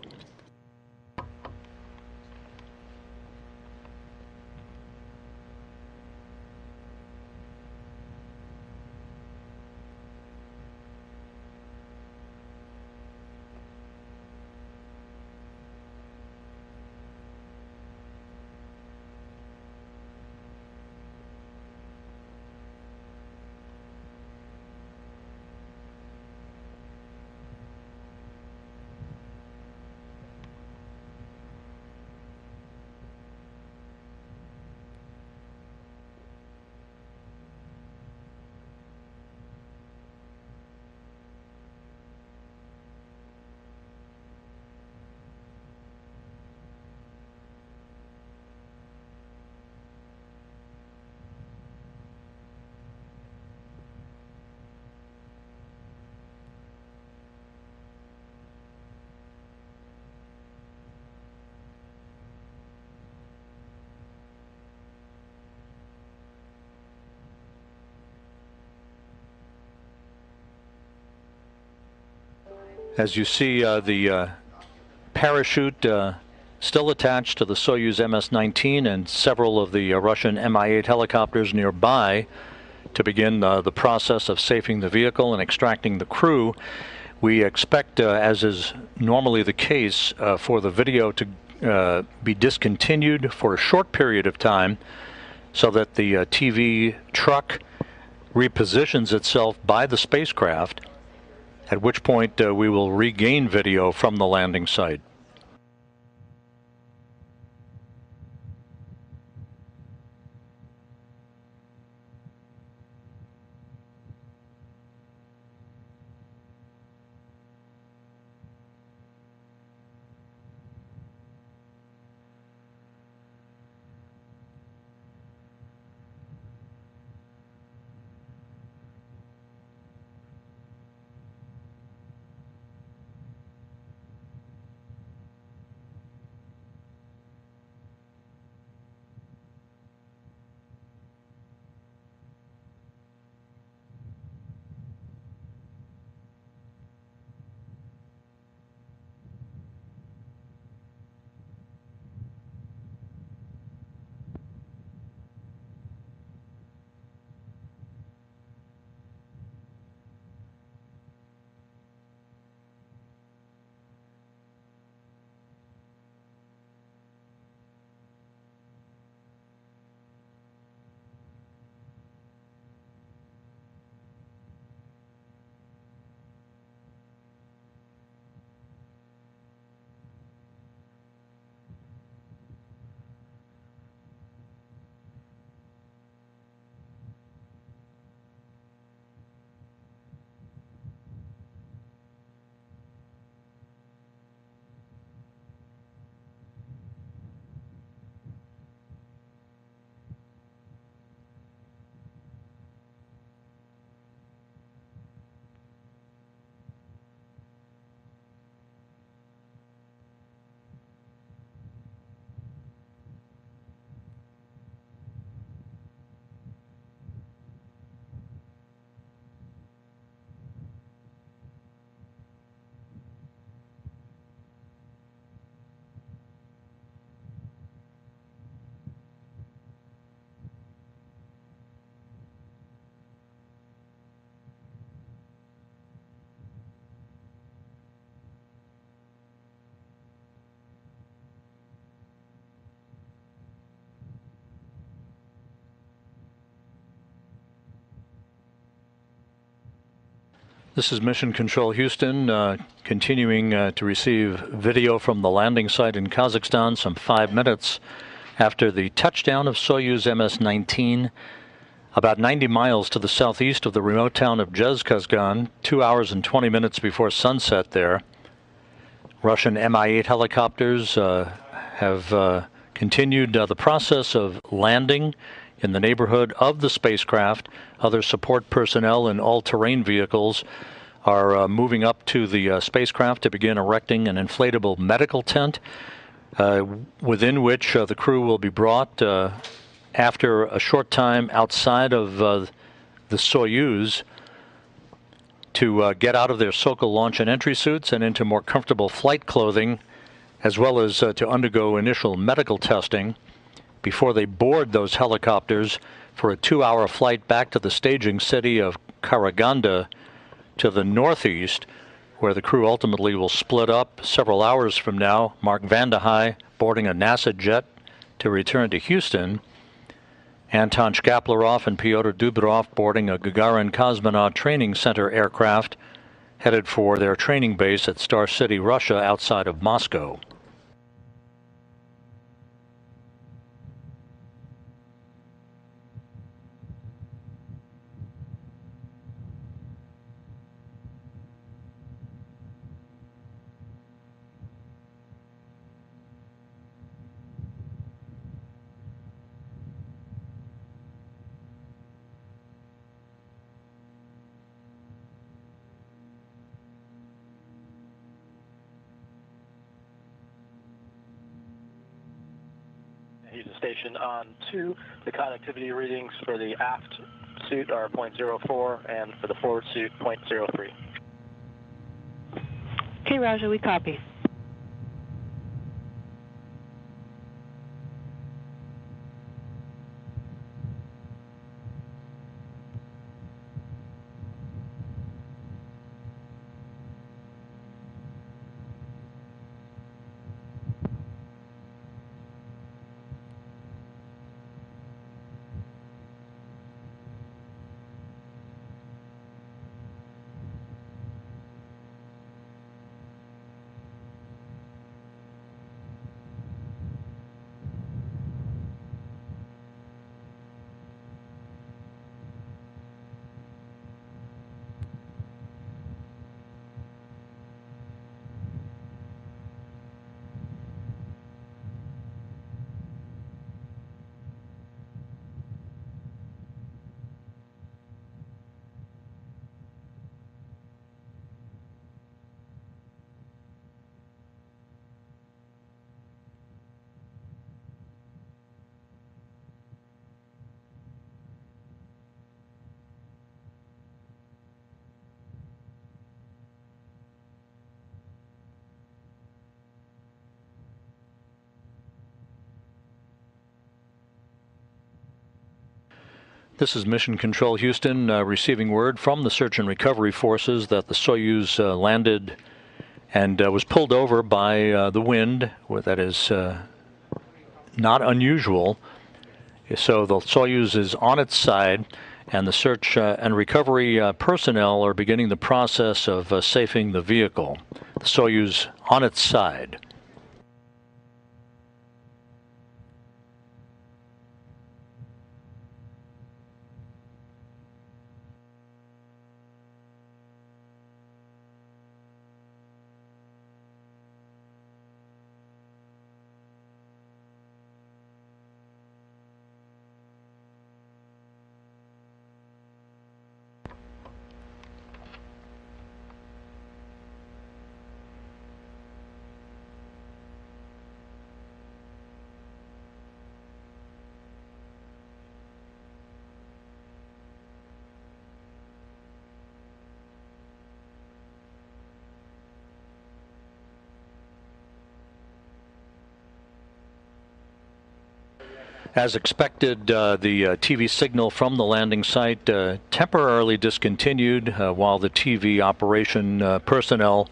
A: As you see, the parachute still attached to the Soyuz MS-19 and several of the Russian Mi-8 helicopters nearby to begin the process of safing the vehicle and extracting the crew. We expect, as is normally the case, for the video to be discontinued for a short period of time so that the TV truck repositions itself by the spacecraft, at which point we will regain video from the landing site. This is Mission Control Houston, continuing to receive video from the landing site in Kazakhstan some 5 minutes after the touchdown of Soyuz MS-19 about 90 miles to the southeast of the remote town of Zhezkazgan, 2 hours and 20 minutes before sunset there. Russian Mi-8 helicopters have continued the process of landing in the neighborhood of the spacecraft. Other support personnel in all-terrain vehicles are moving up to the spacecraft to begin erecting an inflatable medical tent within which the crew will be brought after a short time outside of the Soyuz to get out of their Sokol launch and entry suits and into more comfortable flight clothing, as well as to undergo initial medical testing before they board those helicopters for a 2-hour flight back to the staging city of Karaganda to the northeast, where the crew ultimately will split up several hours from now. Mark Vande Hei boarding a NASA jet to return to Houston. Anton Shkaplerov and Pyotr Dubrov boarding a Gagarin Cosmonaut Training Center aircraft headed for their training base at Star City, Russia, outside of Moscow.
G: Houston Station on 2. The connectivity readings for the aft suit are 0.04 and for the forward suit 0.03.
E: Okay, Roger, we copy.
A: This is Mission Control Houston, receiving word from the search and recovery forces that the Soyuz landed and was pulled over by the wind. That is not unusual. So the Soyuz is on its side, and the search and recovery personnel are beginning the process of safing the vehicle. The Soyuz on its side. As expected, the TV signal from the landing site temporarily discontinued while the TV operation personnel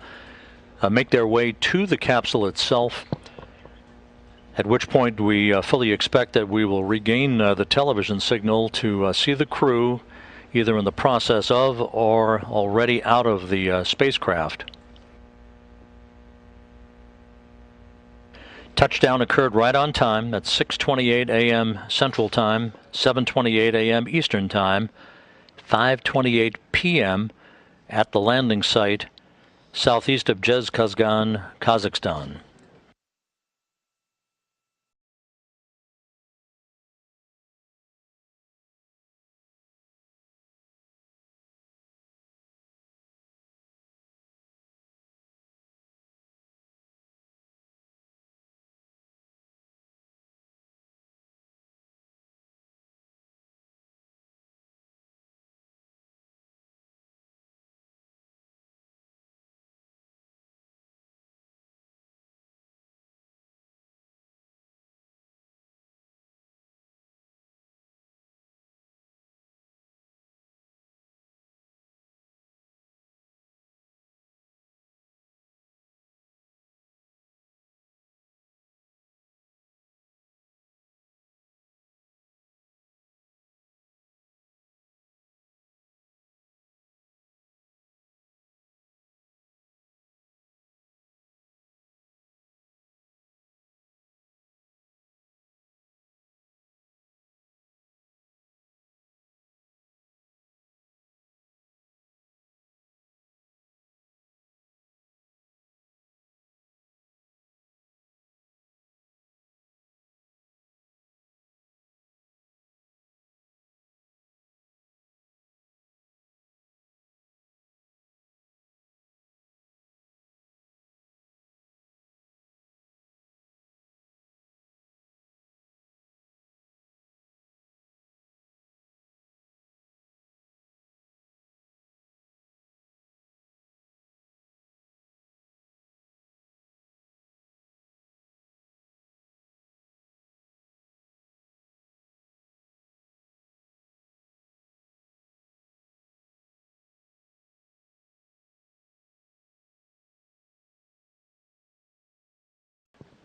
A: make their way to the capsule itself, at which point we fully expect that we will regain the television signal to see the crew either in the process of or already out of the spacecraft. Touchdown occurred right on time at 6:28 a.m. Central Time, 7:28 a.m. Eastern Time, 5:28 p.m. at the landing site southeast of Zhezkazgan, Kazakhstan.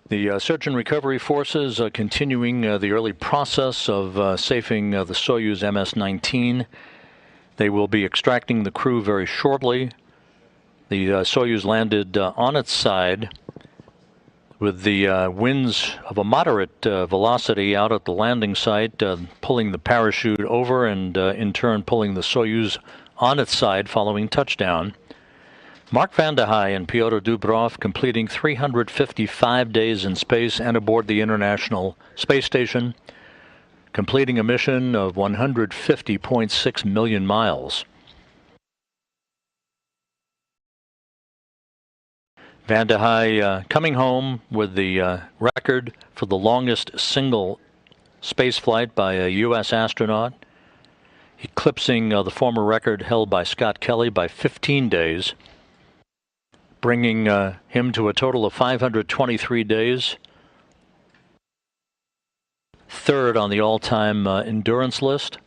A: The search and recovery forces are continuing the early process of safing the Soyuz MS-19. They will be extracting the crew very shortly. The Soyuz landed on its side with the winds of a moderate velocity out at the landing site, pulling the parachute over and in turn pulling the Soyuz on its side following touchdown. Mark Vande Hei and Pyotr Dubrov completing 355 days in space and aboard the International Space Station, completing a mission of 150.6 million miles. Vande Hei coming home with the record for the longest single space flight by a U.S. astronaut, eclipsing the former record held by Scott Kelly by 15 days. Bringing him to a total of 523 days. Third on the all-time endurance list.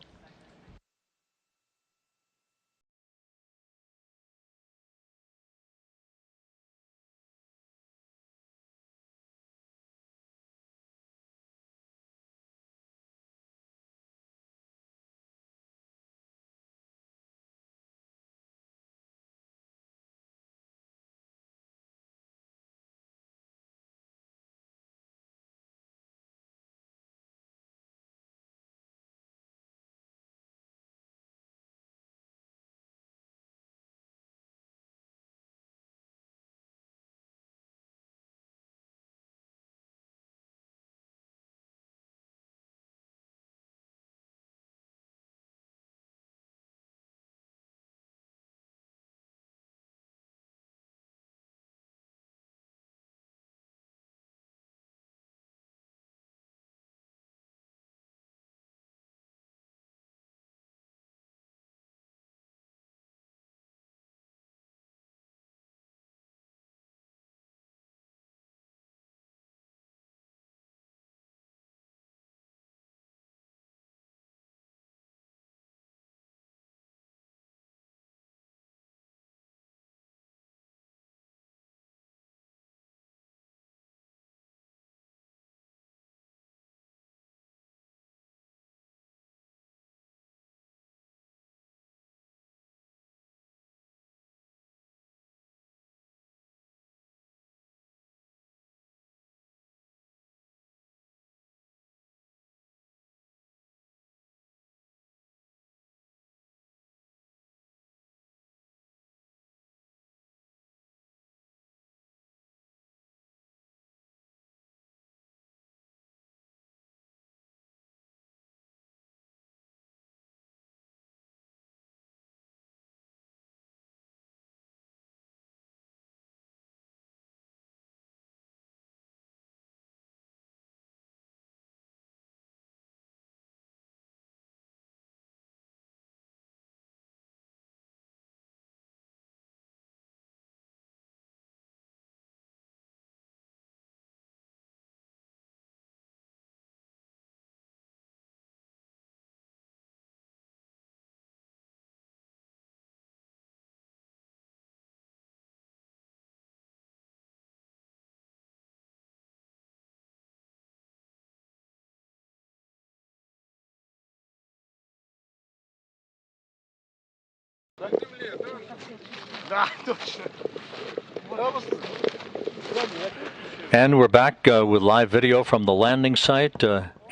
A: And we're back with live video from the landing site.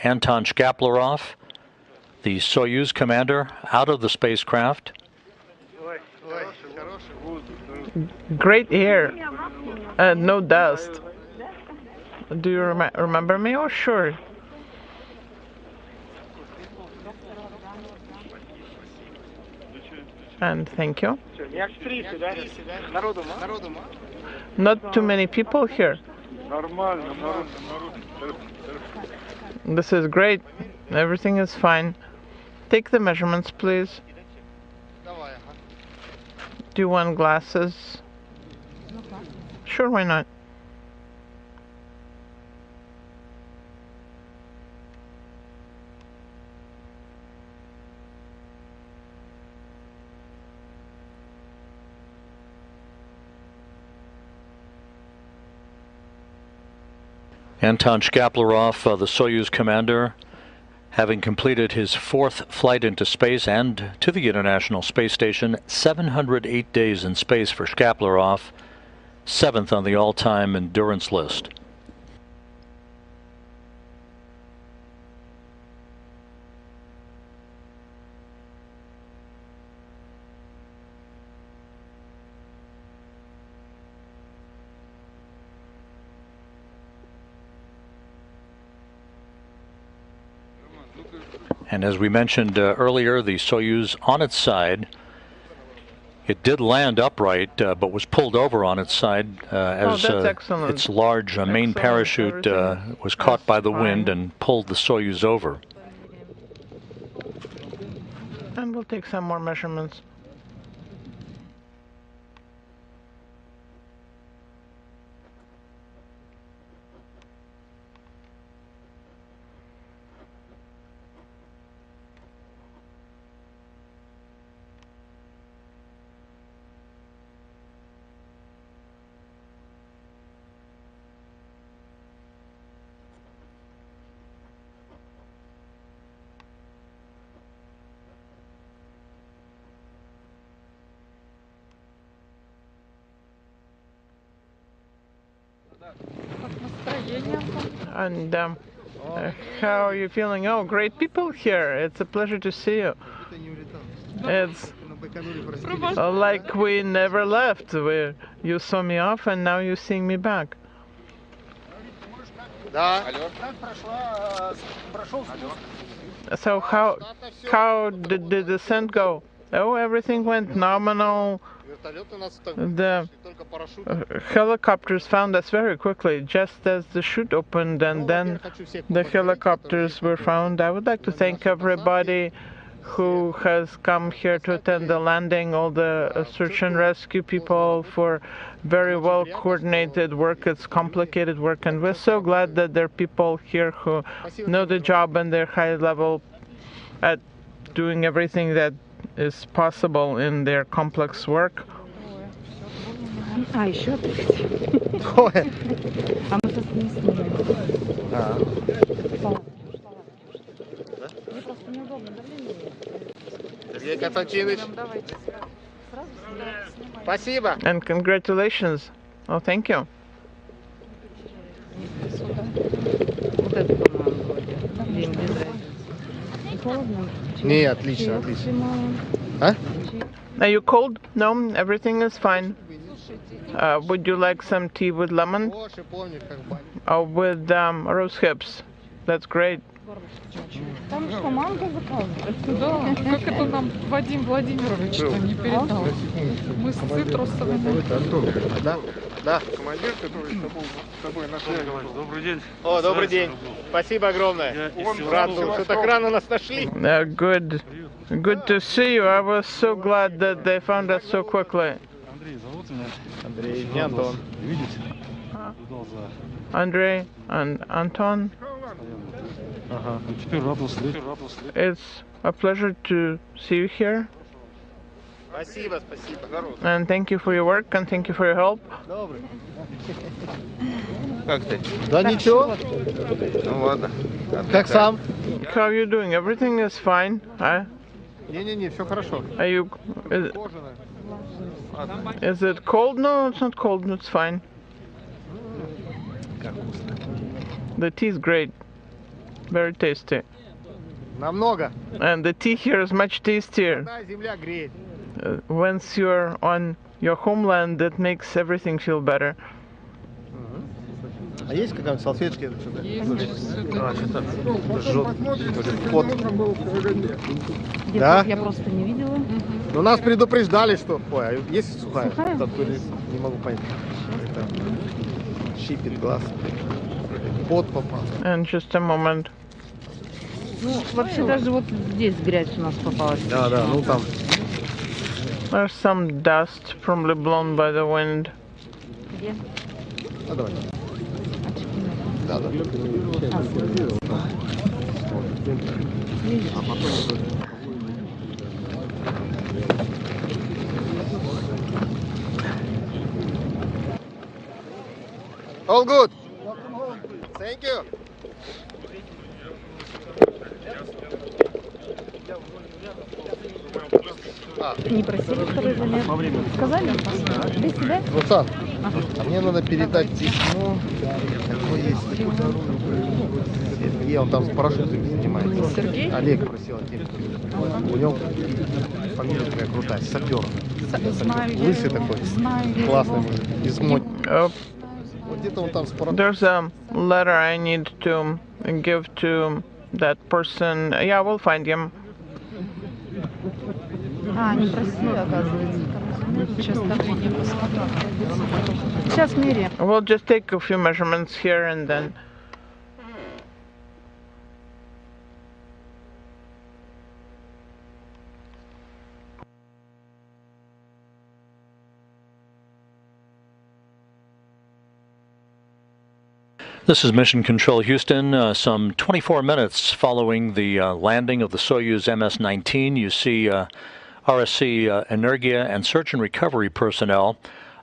A: Anton Shkaplerov, the Soyuz commander, out of the spacecraft.
F: Great air, no dust. Do you remember me? Oh, sure. And thank you. Not too many people here. This is great. Everything is fine. Take the measurements, please. Do you want glasses? Sure, why not?
A: Anton Shkaplerov, the Soyuz commander, having completed his 4th flight into space and to the International Space Station. 708 days in space for Shkaplerov, 7th on the all-time endurance list. And as we mentioned earlier, the Soyuz on its side, it did land upright, but was pulled over on its side as its large main parachute was caught by the wind and pulled the Soyuz over.
F: And we'll take some more measurements. And how are you feeling? Oh, great people here. It's a pleasure to see you. It's like we never left. You saw me off and now you're seeing me back. So how did the descent go? Oh, everything went nominal. The helicopters found us very quickly, just as the chute opened, and then the helicopters were found. I would like to thank everybody who has come here to attend the landing, all the search and rescue people for very well coordinated work. It's complicated work, and we're so glad that there are people here who know the job and they're high level at doing everything that is possible in their complex work. And congratulations. Oh, thank you.
H: Не, отлично, отлично. А?
F: Are you cold? No, everything is fine. Would you like some tea with lemon? Or with rose hips? That's great.
I: Там что, манго заказывает? Да, как это нам Вадим Владимирович не передал? Мы с цитрусовыми.
H: Да, да.
J: Командир, который с тобой на связи. Добрый день.
H: О, добрый день. Спасибо огромное. Рад, что так рано нас нашли.
F: Good to see you. I was so glad that they found us so quickly.
J: Андрей, зовут меня.
H: Андрей, не Антон.
J: Видите?
F: Andrei and Anton. It's a pleasure to see you here.
H: Спасибо, спасибо.
F: And thank you for your work and thank you for your help.
H: Как ты? Да ничего. Ну ладно. Как сам?
F: How are you doing? Everything is fine.
H: Не-не-не, все хорошо.
F: Are you? Is it cold? No, it's not cold. It's fine. The tea is great. Very tasty.
H: Намного.
F: And the tea here is much tastier.
H: Земля греет.
F: Once you're on your homeland, that makes everything feel better.
H: А есть какая-нибудь салфеточка? Да?
I: Я просто не видела.
H: Но нас предупреждали, что... Ой, а есть сухая? Не могу понять. Щипит глаз. Пот попал.
F: And just a moment.
I: Ну, вообще даже вот здесь грязь у нас попалась.
H: Да, да, ну там.
F: There's some dust, probably blown by the wind.
I: Где?
H: А давай. Да, да. All good. Thank you.
I: Не просили второй замер? Сказали? Для себя?
H: Руслан, а мне надо передать письмо. Какое есть? Сергей, он там с парашютами занимается.
I: Сергей?
H: Олег просил отдельно. У него фамилия такая крутая, сапер. Лысый такой. Классный мужик. Из мод. Вот где-то он там с парашютами.
F: There's a letter I need to give to that person. Yeah, we'll find him.
I: А, не просили, оказывается. Сейчас давление посмотрим. Сейчас меряем.
F: We'll just take a few measurements here and then.
A: This is Mission Control Houston. Some 24 minutes following the landing of the Soyuz MS-19, you see RSC Energia and search and recovery personnel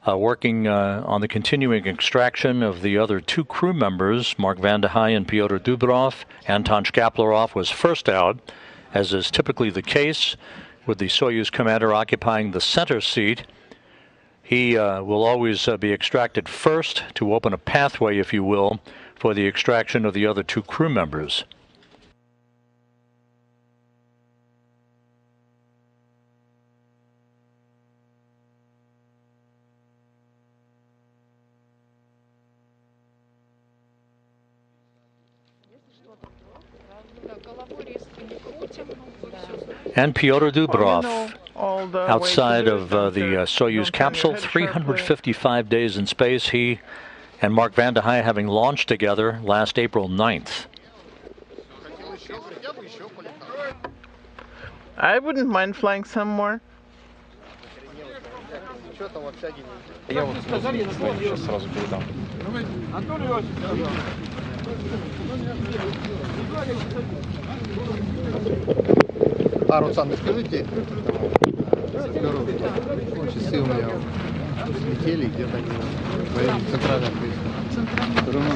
A: working on the continuing extraction of the other two crew members, Mark Vande Hei and Pyotr Dubrov. Anton Shkaplerov was first out, as is typically the case, with the Soyuz commander occupying the center seat. He will always be extracted first to open a pathway, if you will, for the extraction of the other two crew members. And Pyotr Dubrov, outside of the Soyuz capsule, 355 days in space. He and Mark Vande Hei having launched together last April 9th.
F: I wouldn't mind flying some more.
H: А, Руслан, скажите, часы у меня слетели, где-то они в районе центрального поезда.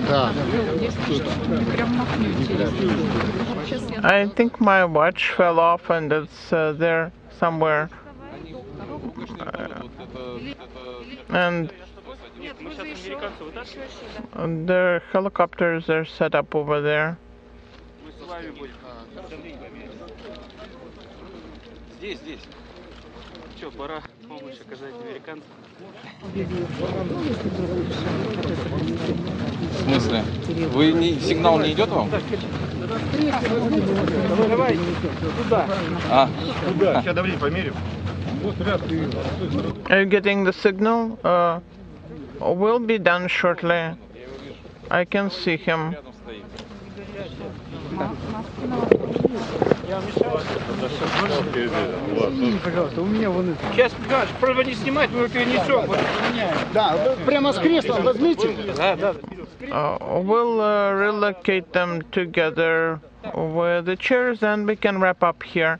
H: Да.
F: I think my watch fell off and it's there somewhere. And the helicopters are set up over there.
J: Здесь. Что, пора помощь оказать американцам?
K: В смысле? Сигнал не идет вам?
H: Давай туда.
K: Туда.
H: Сейчас давление померим.
F: Are you getting the signal? Will be done shortly. I can see him.
H: Извини, пожалуйста, у меня вон это. Сейчас, просьба не снимать, мы перенесем. Да, прямо с креслом возьмите. Да.
F: We'll relocate them together with the chairs and we can wrap up here.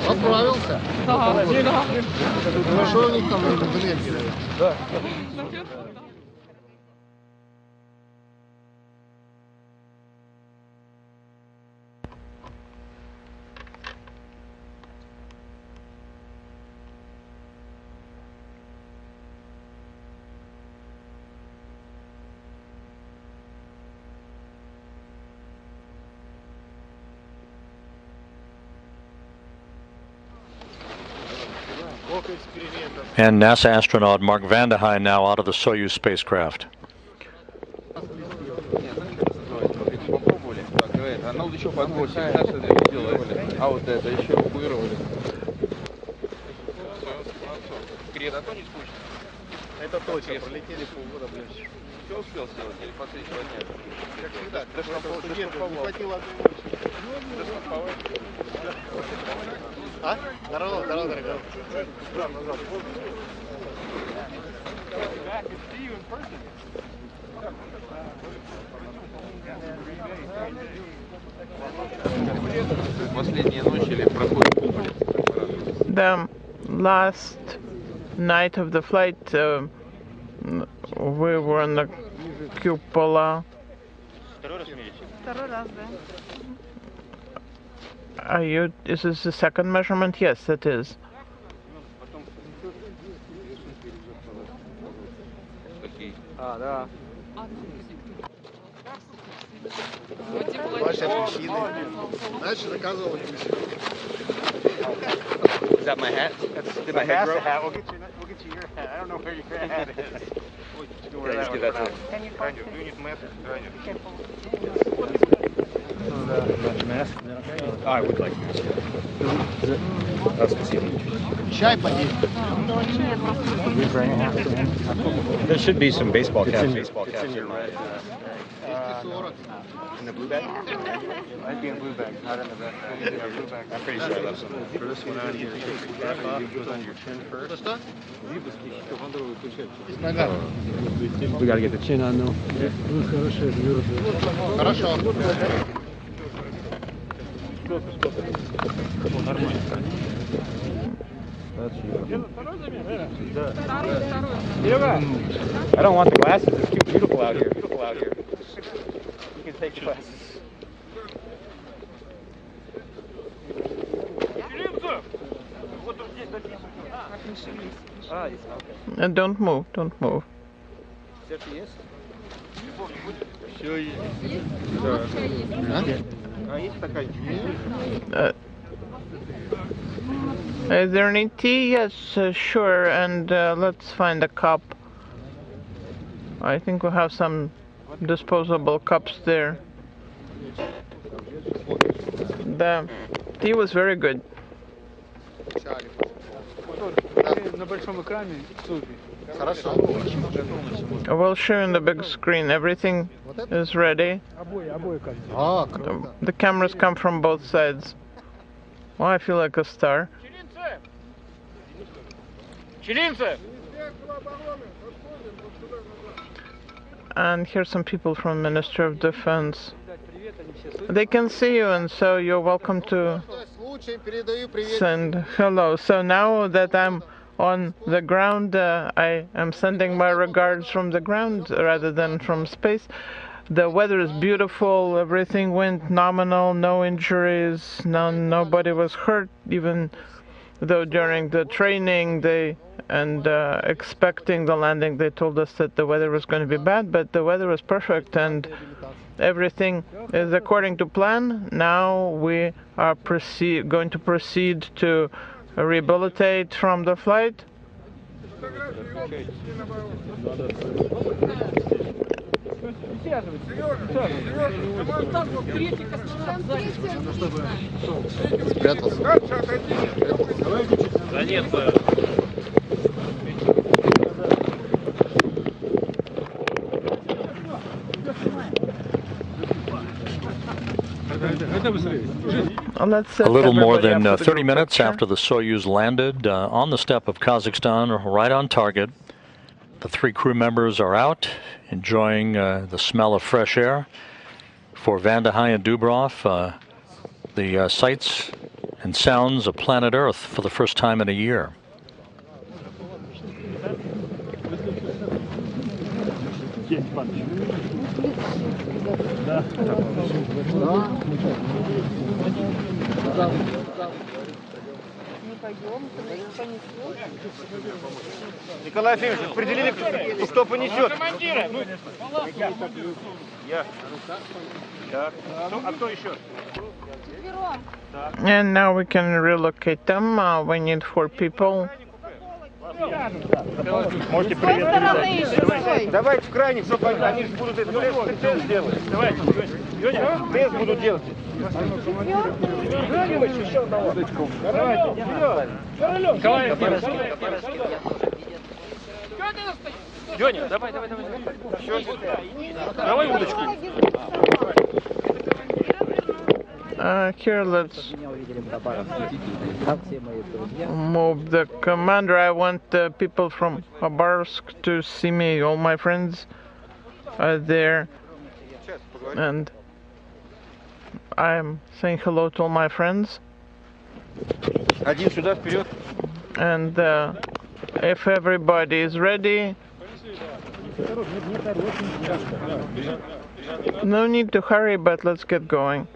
H: Отправился? Да. Ну что у них там в интернете? Да.
A: And NASA astronaut Mark Vande Hei now out of the Soyuz spacecraft.
H: Это точно, пролетели полгода, блин. Все успел сделать или последнего дня? Как всегда, не хватило одной. А? Здорово, здорово, дорогой.
F: The last night of the flight, we were on the cupola. Is this the second measurement? Yes, it is.
H: Ваши апельсины. Знаешь, заказывал апельсины.
K: Is that my hat? Did my hat grow?
J: We'll get you your hat. I don't know where your hat is. You can wear that one. Can you do you need mask? Mask? I would like mask.
H: Чай поди.
J: There should be some baseball caps.
K: It's in your red. In the blue bag?
J: I'd be in blue bag, not in the red bag. Yeah, blue bag. I'm pretty sure I left some. For this one on here, take your cap off. It goes on your chin first.
L: We gotta get the chin on though.
H: Хорошо.
J: I don't want the glasses. It's too beautiful out here. You can take the glasses.
F: And don't move, don't move. Is there any tea? Yes, sure. And let's find a cup. I think we'll have some disposable cups there. The tea was very good. We'll show you on the big screen. Everything is ready. The cameras come from both sides. Well, I feel like a star. And here's some people from Ministry of Defense. They can see you, and so you're welcome to send hello. So now that I'm on the ground, I am sending my regards from the ground rather than from space. The weather is beautiful, everything went nominal, no injuries, nobody was hurt, even though during the training and expecting the landing, they told us that the weather was going to be bad, but the weather was perfect and everything is according to plan. Now we are going to proceed to rehabilitate from the flight.
A: A little more than 30 minutes after the Soyuz landed on the steppe of Kazakhstan, right on target. The 3 crew members are out, enjoying the smell of fresh air. for Van der Heij and Dubrov, the sights and sounds of planet Earth for the first time in a year.
J: Николай Ефимович, определили, кто понесет. Я. А кто еще?
F: And now we can relocate them. We need 4 people.
J: Можете привет передать. Давайте в крайних, чтобы они же будут это тест делать. Давайте, тест будут делать. Еще одного. Давайте, вперед. Николай Ефимович. Леня, давай. Давай удочку.
F: Here, let's move the commander. I want the people from Khabarovsk to see me. All my friends are there. And I'm saying hello to all my friends.
J: Один сюда, вперед.
F: And if everybody is ready, no need to hurry, but let's get going.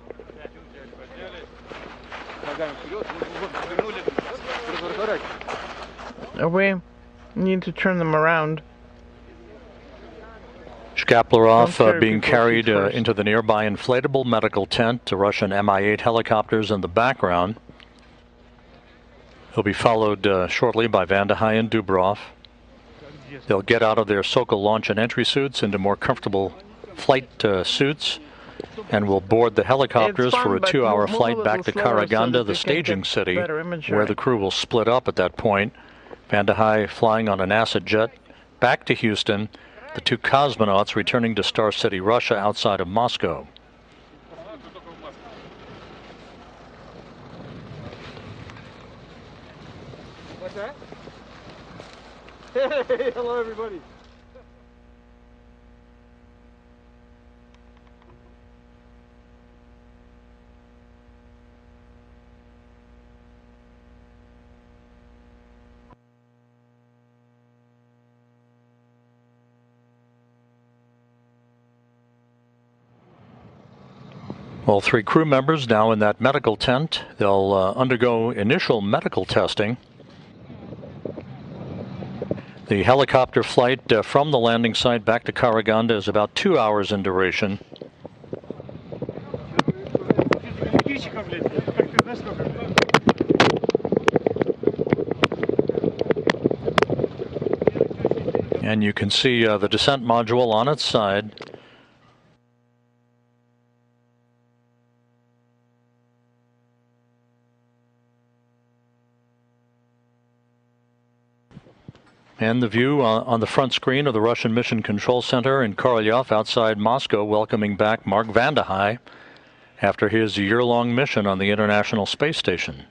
F: We need to turn them around.
A: Shkaplerov being carried into the nearby inflatable medical tent to Russian Mi-8 helicopters in the background. He'll be followed shortly by Van der Heij and Dubrov. They'll get out of their Sokol launch and entry suits into more comfortable flight suits, and will board the helicopters for a 2-hour flight back to Karaganda, the staging city, where the crew will split up at that point. Van der Heij flying on a NASA jet back to Houston, the 2 cosmonauts returning to Star City, Russia, outside of Moscow.
J: What's that? Hey, hello everybody.
A: All 3 crew members now in that medical tent. They'll undergo initial medical testing. The helicopter flight from the landing site back to Karaganda is about 2 hours in duration. And you can see the descent module on its side. And the view on the front screen of the Russian Mission Control Center in Korolyov outside Moscow, welcoming back Mark Van der Heij after his year-long mission on the International Space Station.